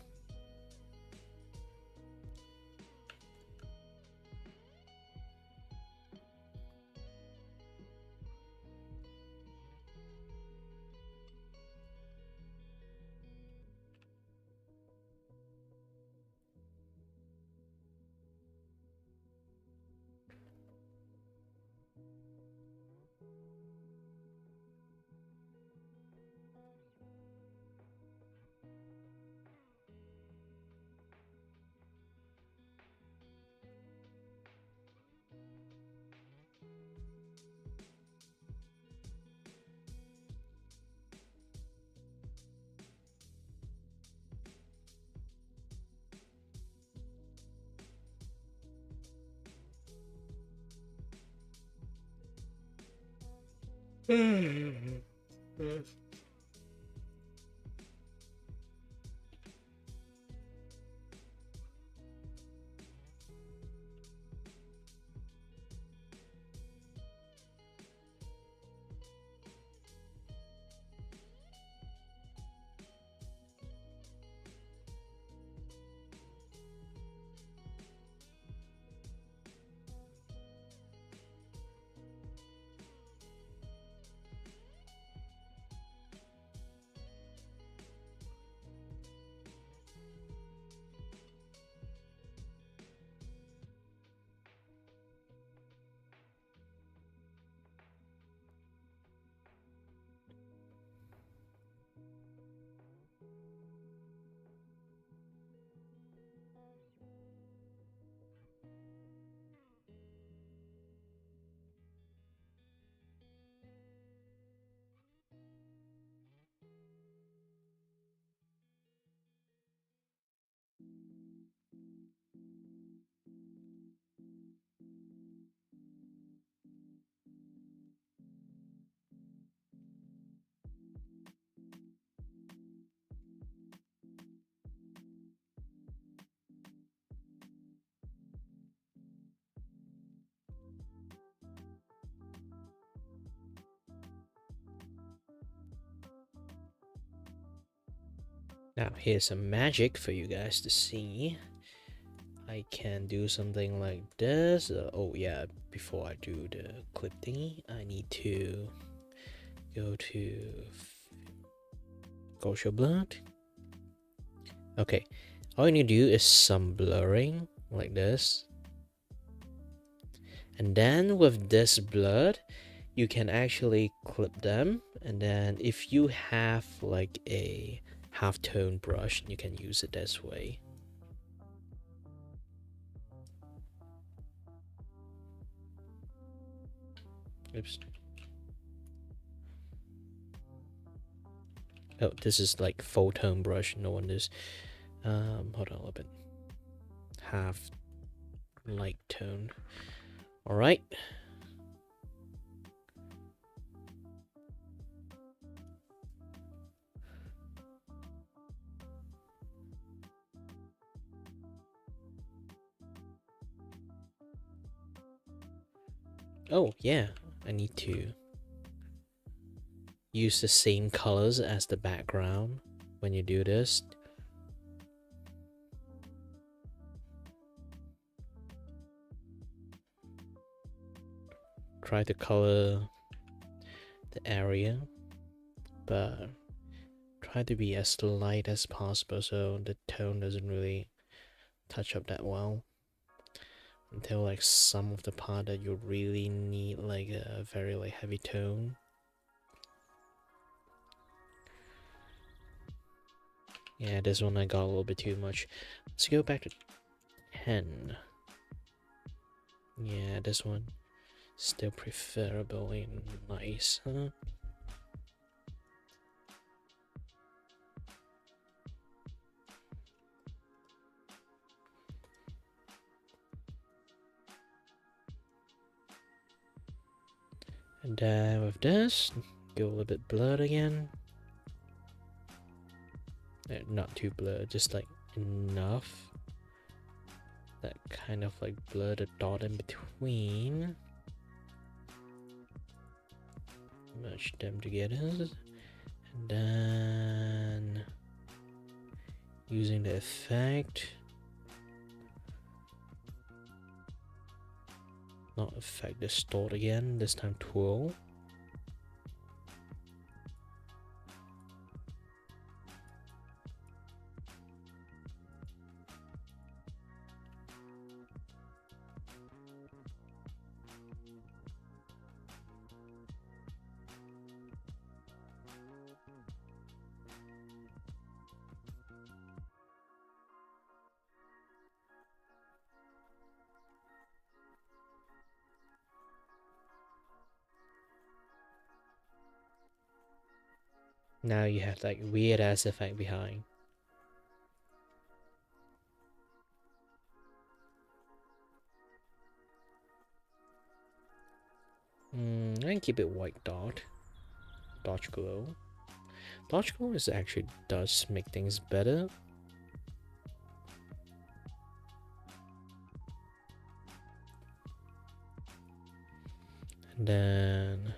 Now here's some magic for you guys to see. I I can do something like this. Oh yeah, before I do the clip thingy, I need to go to Gaussian blend. Okay, all you need to do is some blurring like this. And then with this blur, you can actually clip them. And then if you have like a half-tone brush, you can use it this way. Oops. Oh, this is like full tone brush. No one is. Hold on a little bit. Half light tone. All right. Oh yeah, I need to use the same colors as the background when you do this. Try to color the area, but try to be as light as possible so the tone doesn't really touch up that well. Until like some of the part that you really need like a very like heavy tone. Yeah, this one I got a little bit too much. Let's go back to 10. Yeah, this one still preferably nice, huh? And with this, go a little bit blurred again. Not too blurred, just like enough. That kind of like blur the dot in between. Merge them together. And then using the effect. Not effect, distort again, this time twirl. Now you have like weird ass effect behind. I can keep it white dot. Dodge glow. Dodge glow is actually does make things better. And then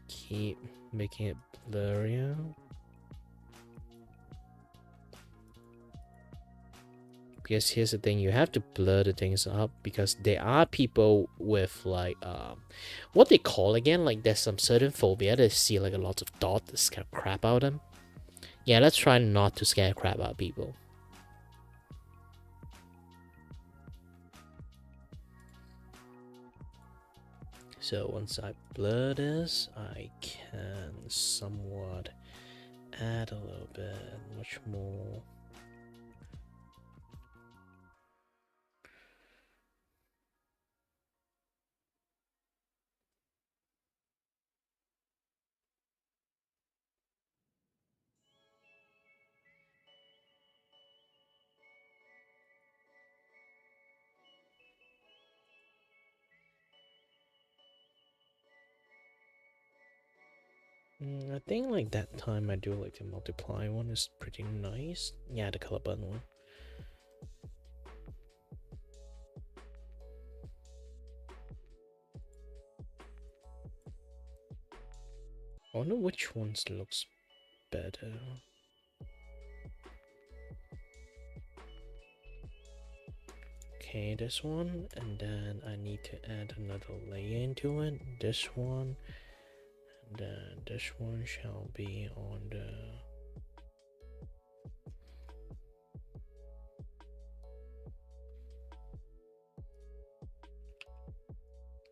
keep making it blurrier. Because here's the thing, you have to blur the things up because there are people with like what they call again, like there's some certain phobia they see like a lot of dots that scare crap out of them. Yeah, let's try not to scare crap out of people. So once I blur this, I can somewhat add a little bit much more. I think like that time I do like the multiply one is pretty nice. Yeah, the color button one. I wonder which ones looks better. Okay, this one, and then I need to add another layer into it. This one, and then this one shall be on the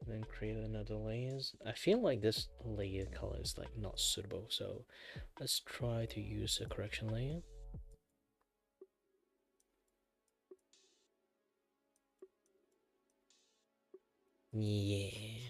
then create another layers. I feel like this layer color is like not suitable, so let's try to use a correction layer. Yeah.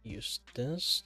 Use this.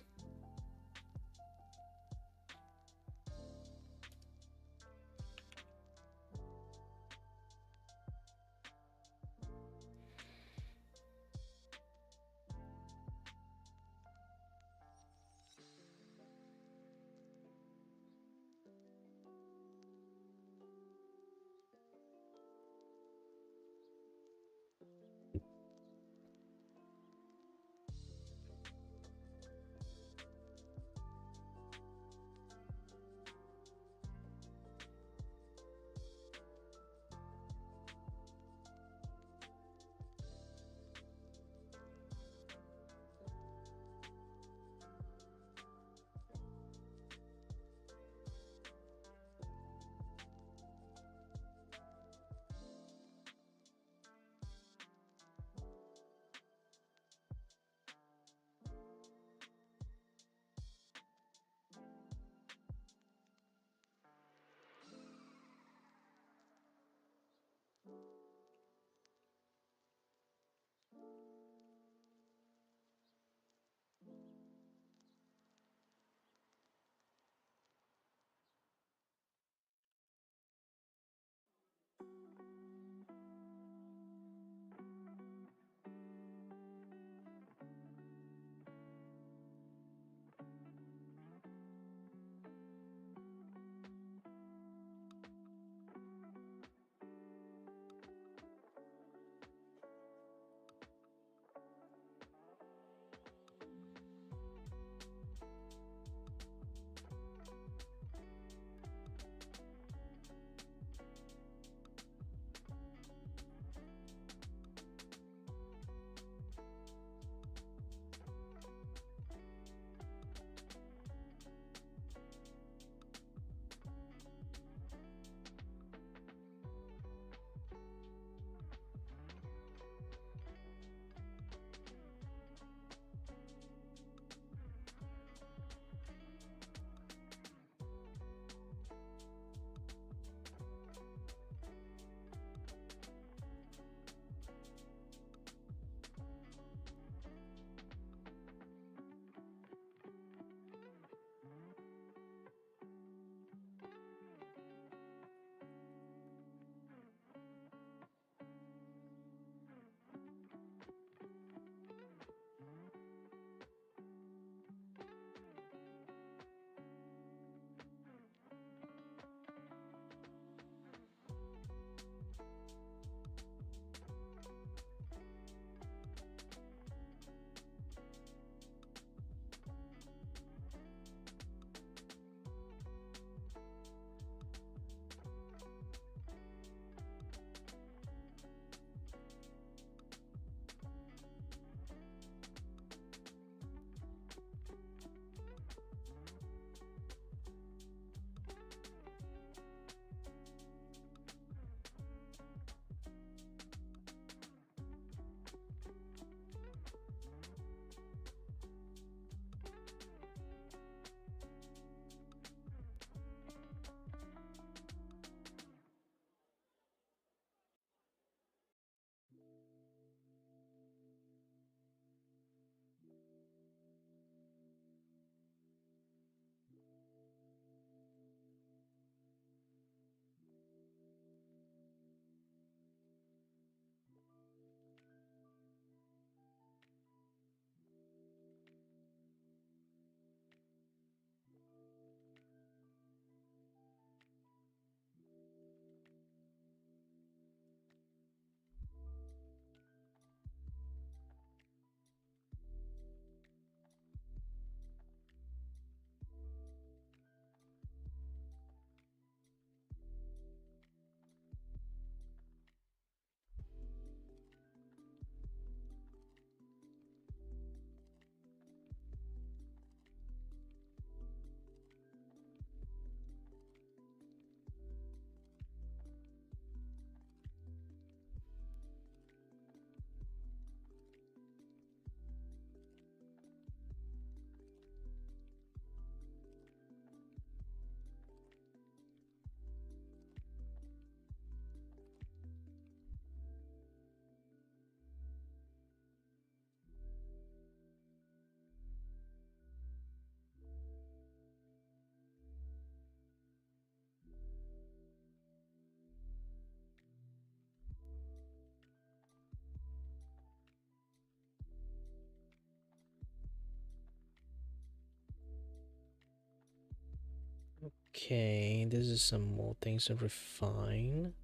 Okay, this is some more things to refine.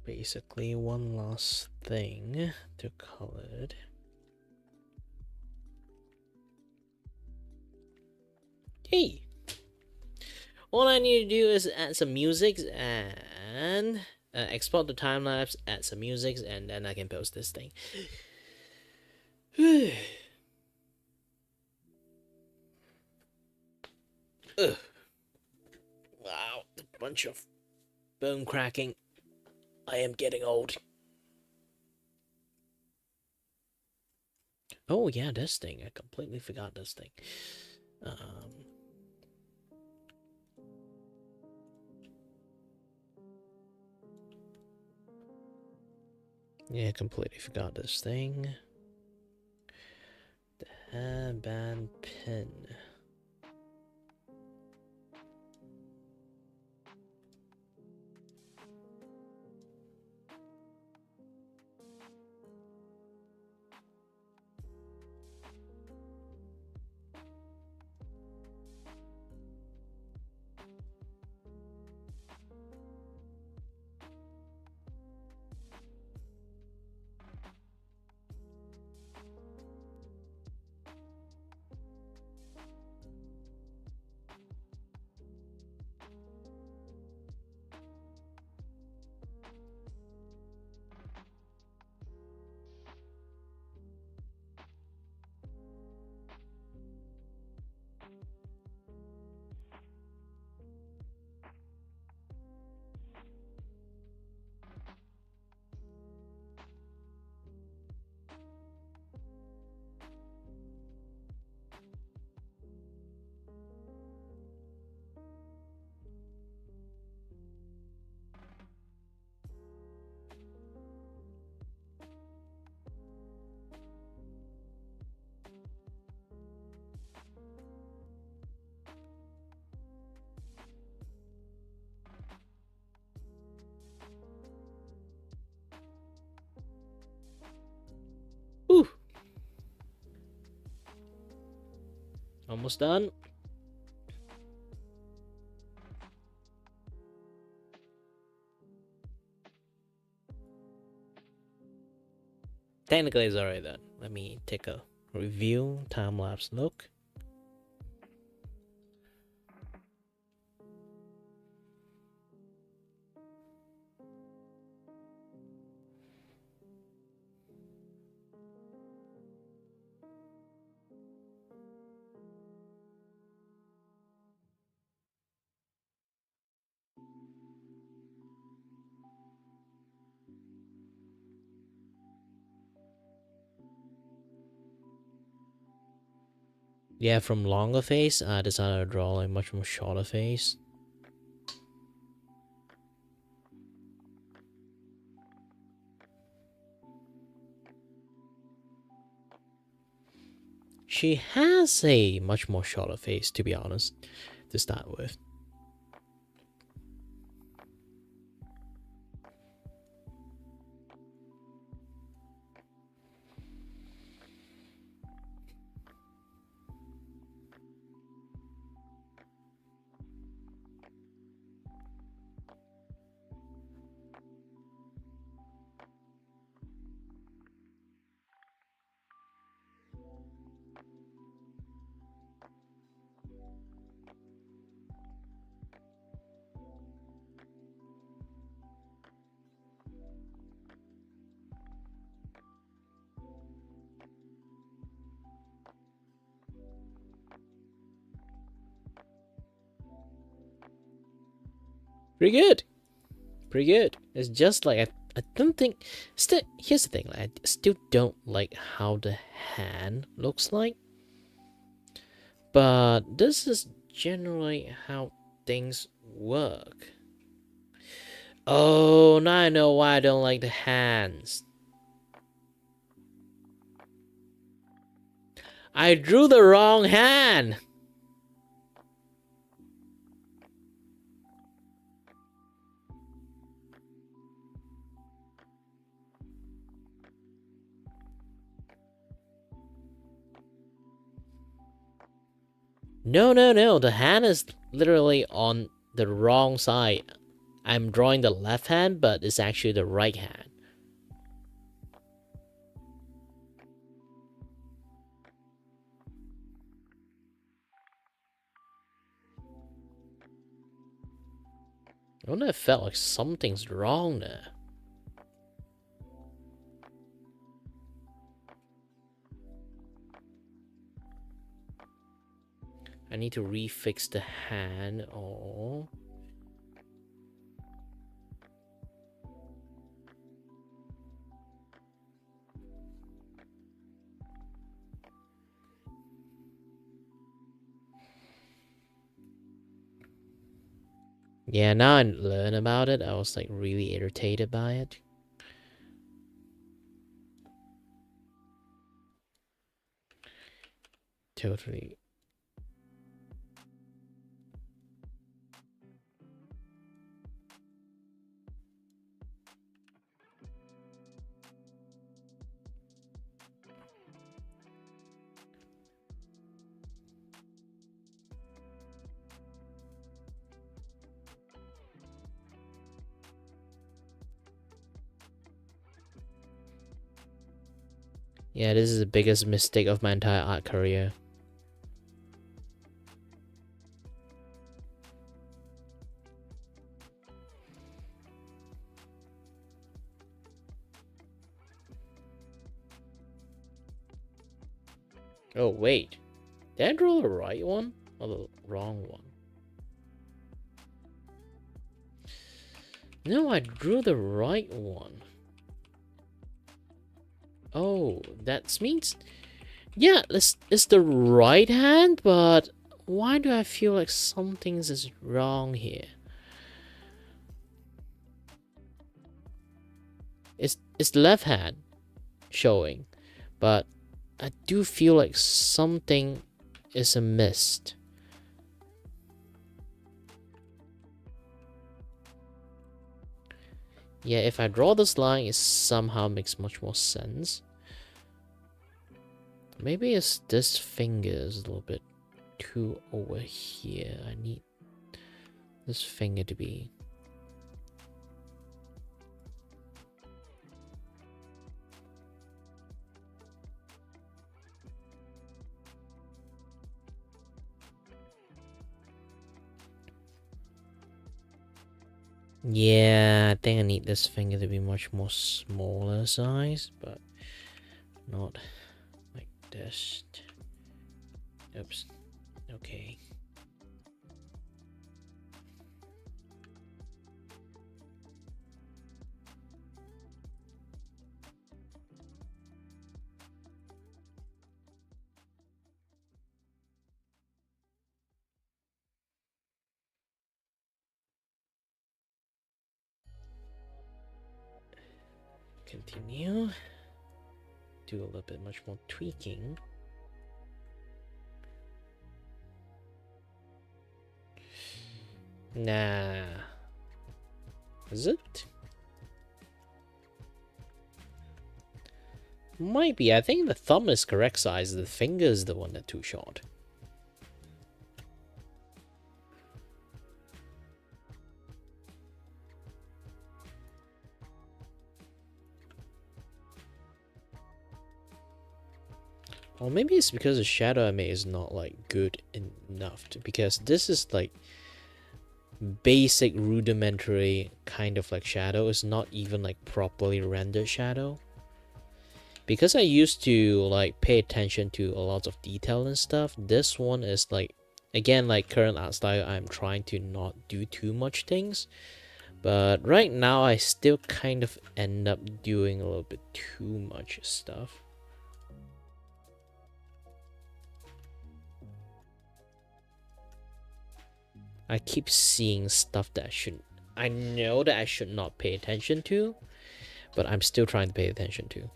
Basically, one last thing to color it. Hey! All I need to do is add some music and export the time lapse, add some music, and then I can post this thing. Ugh. Wow, a bunch of bone cracking. I am getting old. Oh yeah, this thing. I completely forgot this thing. Yeah, completely forgot this thing. The hairband pin. Whew. Almost done. Technically, it's alright then. Let me take a review time lapse look. Yeah, from longer face, I decided to draw a much more shorter face. She has a much more shorter face, to be honest, to start with. Pretty good. Pretty good. It's just like I don't think. Still, here's the thing. Like, I still don't like how the hand looks like. But this is generally how things work. Oh, now I know why I don't like the hands. I drew the wrong hand. No, no, no. The hand is literally on the wrong side. I'm drawing the left hand, but it's actually the right hand. I wonder if I felt like something's wrong there. I need to refix the hand or... Yeah, now I learn about it, I was like really irritated by it. Totally. Yeah, this is the biggest mistake of my entire art career. Oh, wait. Did I draw the right one or the wrong one? No, I drew the right one. Oh, that means... Yeah, it's the right hand, but why do I feel like something is wrong here? It's the left hand showing, but I do feel like something is amiss. Yeah, if I draw this line, it somehow makes much more sense. Maybe it's this finger is a little bit too over here. I need this finger to be... Yeah, I think I need this finger to be much more smaller size, but not like this. Oops. Okay. Continue. Do a little bit much more tweaking. Nah. Is it? Might be. I think the thumb is correct size. The finger is the one that's too short. Or maybe it's because the shadow I made is not like good enough because this is like basic rudimentary kind of like shadow. It's not even like properly rendered shadow. Because I used to like pay attention to a lot of detail and stuff, this one is like, again, like current art style, I'm trying to not do too much things. But right now I still kind of end up doing a little bit too much stuff. I keep seeing stuff that I know that I should not pay attention to, but I'm still trying to pay attention to.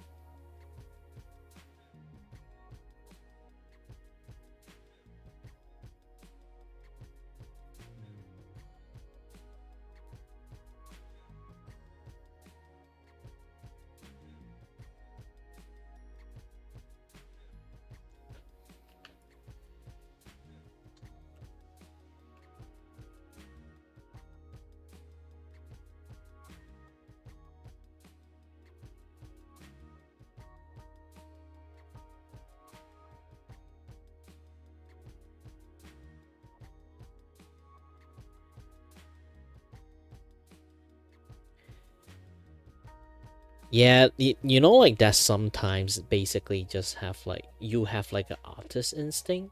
Yeah, you know, like that sometimes basically just have like, you have like an artist instinct,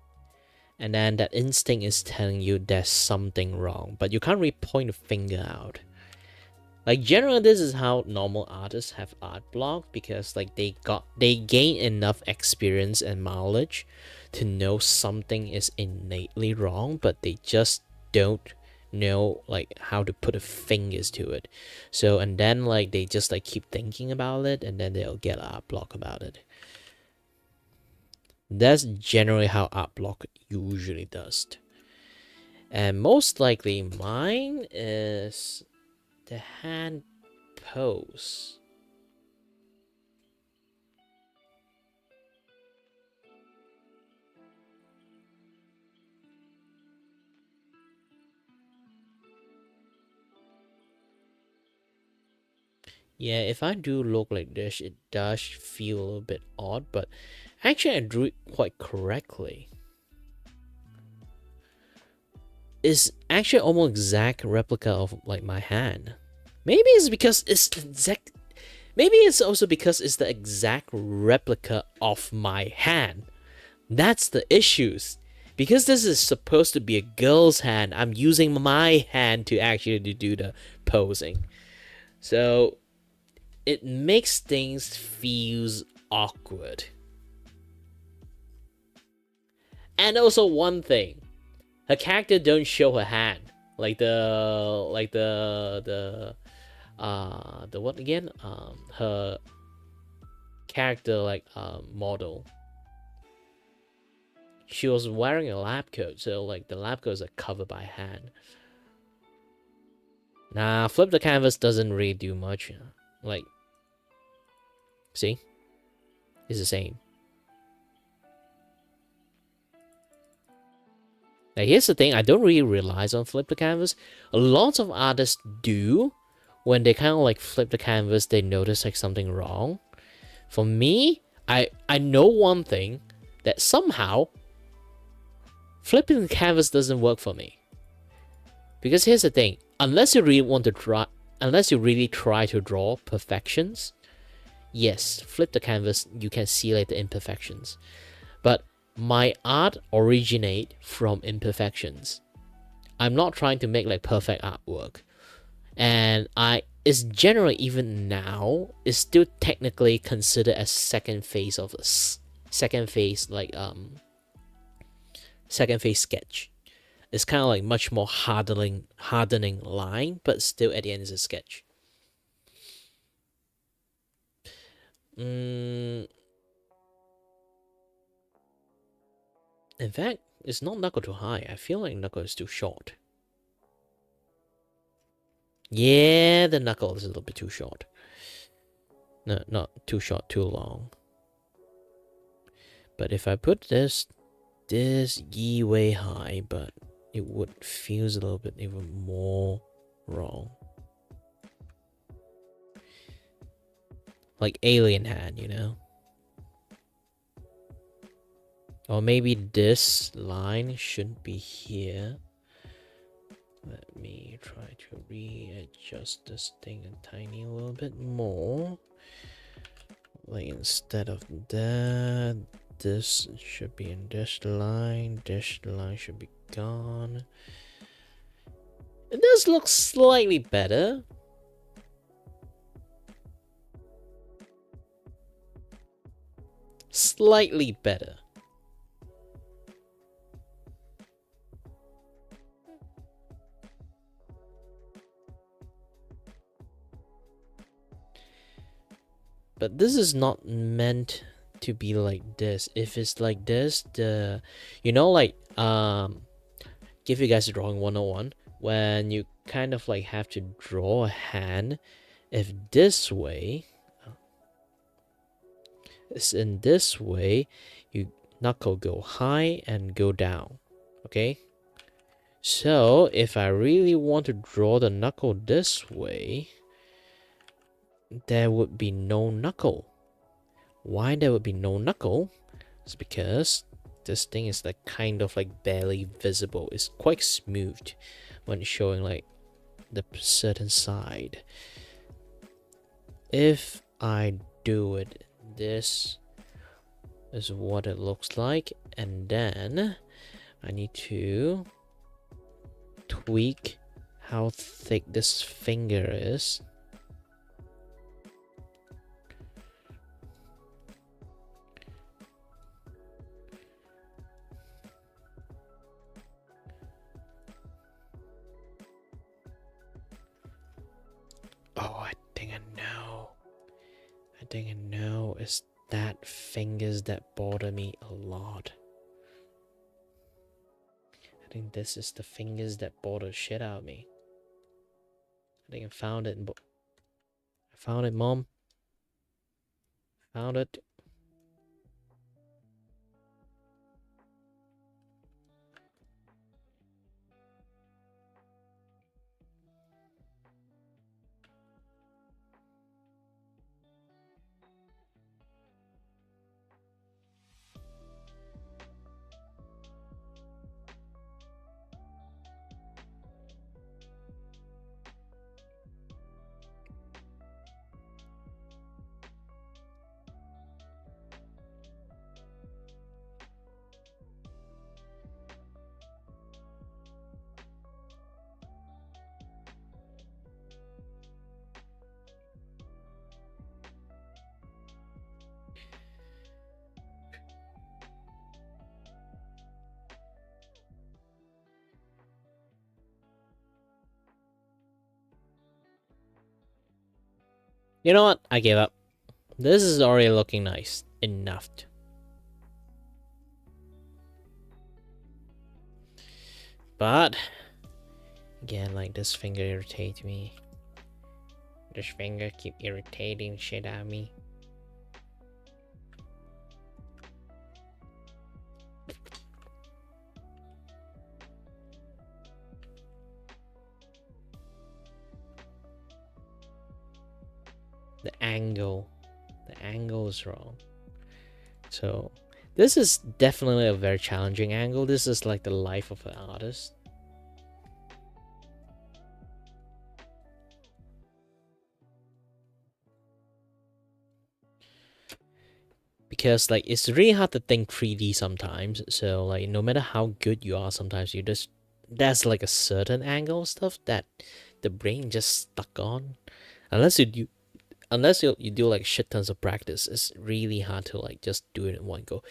and then that instinct is telling you there's something wrong, but you can't really point a finger out. Like generally this is how normal artists have art block, because like they gain enough experience and knowledge to know something is innately wrong, but they just don't know like how to put a fingers to it. So and then like they just like keep thinking about it, and then they'll get art block about it. That's generally how art block usually does. And most likely mine is the hand pose. Yeah, if I do look like this, it does feel a little bit odd, but actually I drew it quite correctly. It's actually almost exact replica of like my hand. Maybe it's because it's exact. Maybe it's also because it's the exact replica of my hand. That's the issues. Because this is supposed to be a girl's hand, I'm using my hand to actually do the posing. So it makes things feels awkward. And also one thing, her character don't show her hand. Like the what again? Her character like model. She was wearing a lab coat, so like the lab coats are covered by hand. Nah, flip the canvas doesn't really do much. Like, see? It's the same. Now here's the thing, I don't really realize on flip the canvas. A lot of artists do. When they kind of like flip the canvas, they notice like something wrong. For me, I know one thing, that somehow flipping the canvas doesn't work for me. Because here's the thing, unless you really try to draw perfections, yes, flip the canvas, you can see like the imperfections. But my art originate from imperfections. I'm not trying to make like perfect artwork. And it's generally, even now, is still technically considered as second phase of a second phase sketch. It's kind of like much more hardening line, but still at the end is a sketch. In fact, it's not knuckle too high. I feel like knuckle is too short. Yeah, the knuckle is a little bit too short. No, not too short, too long. But if I put this way high, but it would feels a little bit even more wrong. Like alien hand, you know? Or maybe this line shouldn't be here. Let me try to readjust this thing a tiny little bit more. Like instead of that, this should be in this line should be gone. It does look slightly better. Slightly better. But this is not meant to be like this. If it's like this, you know, like give you guys a drawing 101, when you kind of like have to draw a hand, if this way is in this way, you knuckle go high and go down. Okay, so if I really want to draw the knuckle this way, there would be no knuckle. Why there would be no knuckle? It's because this thing is like kind of like barely visible. It's quite smooth when showing like the certain side. If I do it, this is what it looks like, and then I need to tweak how thick this finger is. Oh, I think I know. It's that fingers that bother me a lot. I think this is the fingers that bother shit out of me. I think I found it. I found it, Mom. Found it. You know what? I gave up. This is already looking nice enough. But again, like, this finger irritates me. This finger keep irritating shit out of me. The angle is wrong. So this is definitely a very challenging angle. This is like the life of an artist. Because like it's really hard to think 3D sometimes. So like no matter how good you are, sometimes you just, there's like a certain angle stuff that the brain just stuck on. Unless you do like shit tons of practice, it's really hard to like just do it in one go.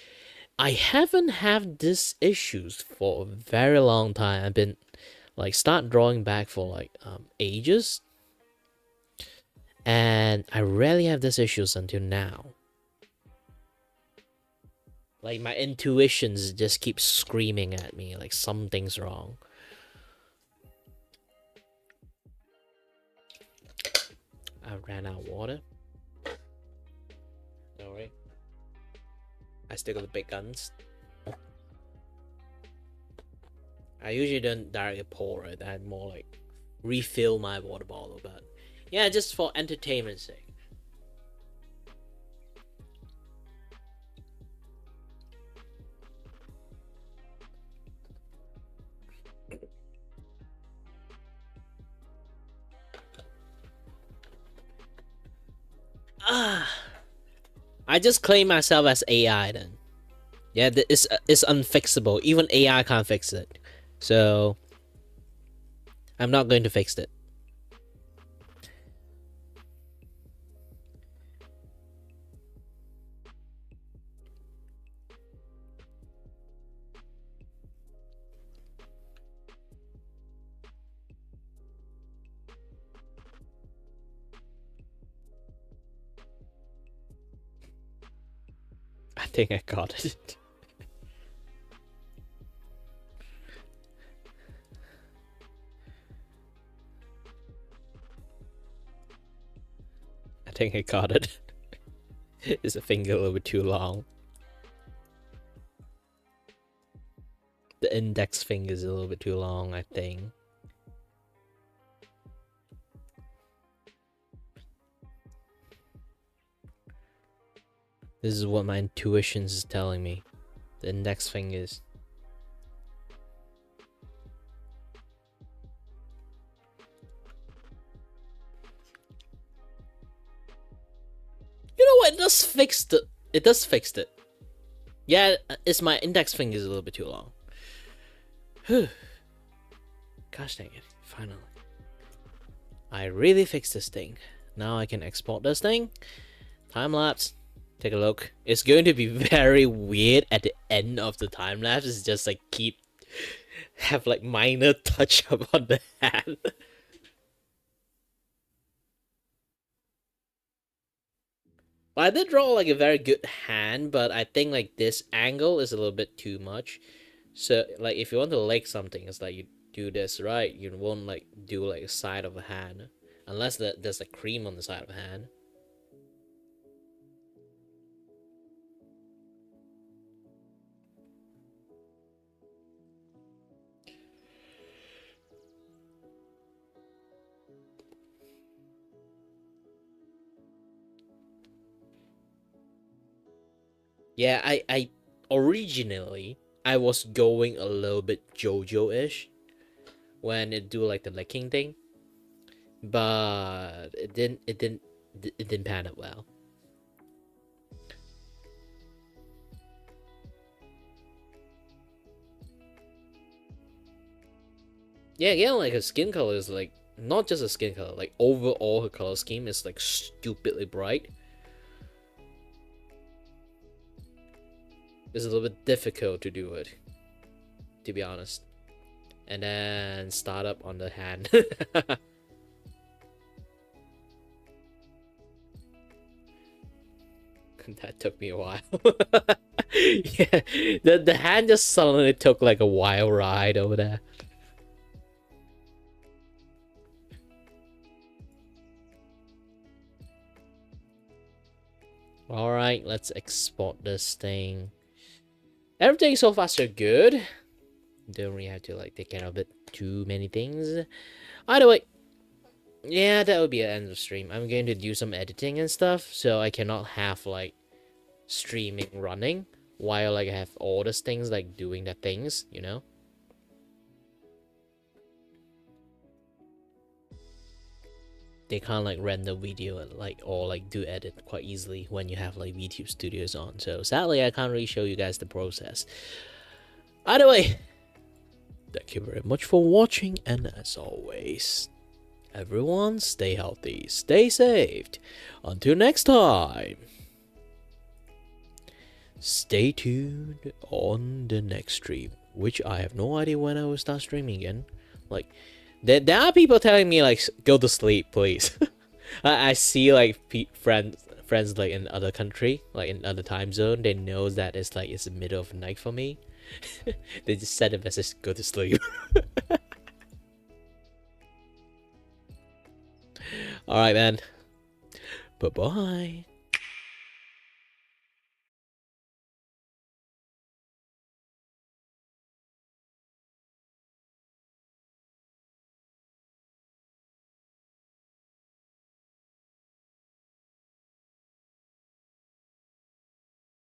I haven't had these issues for a very long time. I've been like start drawing back for like ages, and I rarely have these issues until now. Like my intuitions just keep screaming at me like something's wrong. I ran out of water. Don't worry. I still got the big guns. I usually don't directly pour it. I more like refill my water bottle, but yeah, just for entertainment's sake. I just claim myself as AI then. Yeah, it's unfixable. Even AI can't fix it. So I'm not going to fix it. I think I got it. I think I got it. Is the finger a little bit too long? The index finger is a little bit too long, I think. This is what my intuition is telling me. The index fingers. it does fix the. It does fix it. Yeah, it's my index finger is a little bit too long. Whew. Gosh dang it! Finally, I really fixed this thing. Now I can export this thing. Time lapse. Take a look. It's going to be very weird at the end of the time lapse. It's just like have like minor touch up on the hand. But I did draw like a very good hand, but I think like this angle is a little bit too much. So like if you want to lick something, it's like you do this, right? You won't like do like a side of a hand. Unless there's a cream on the side of a hand. Yeah, I originally I was going a little bit JoJo-ish when it do like the licking thing, but it didn't pan out well. Yeah, again, like her skin color is like not just a skin color, like overall her color scheme is like stupidly bright. It's a little bit difficult to do it, to be honest. And then start up on the hand. That took me a while. Yeah, the hand just suddenly took like a wild ride over there. Alright, let's export this thing. Everything so far so good. Don't really have to like take care of it too many things. Either way, yeah, that would be an end of stream. I'm going to do some editing and stuff, so I cannot have like streaming running while like I have all these things like doing the things, you know. They can't like render video and like or like do edit quite easily when you have like VTube Studios on. So sadly, I can't really show you guys the process. Either way, thank you very much for watching, and as always, everyone stay healthy, stay safe. Until next time, stay tuned on the next stream, which I have no idea when I will start streaming again. Like, there are people telling me like go to sleep, please. I see like friends like in other country, like in other time zone. They know that it's like it's the middle of the night for me. They just send a message, go to sleep. All right, man. Bye bye.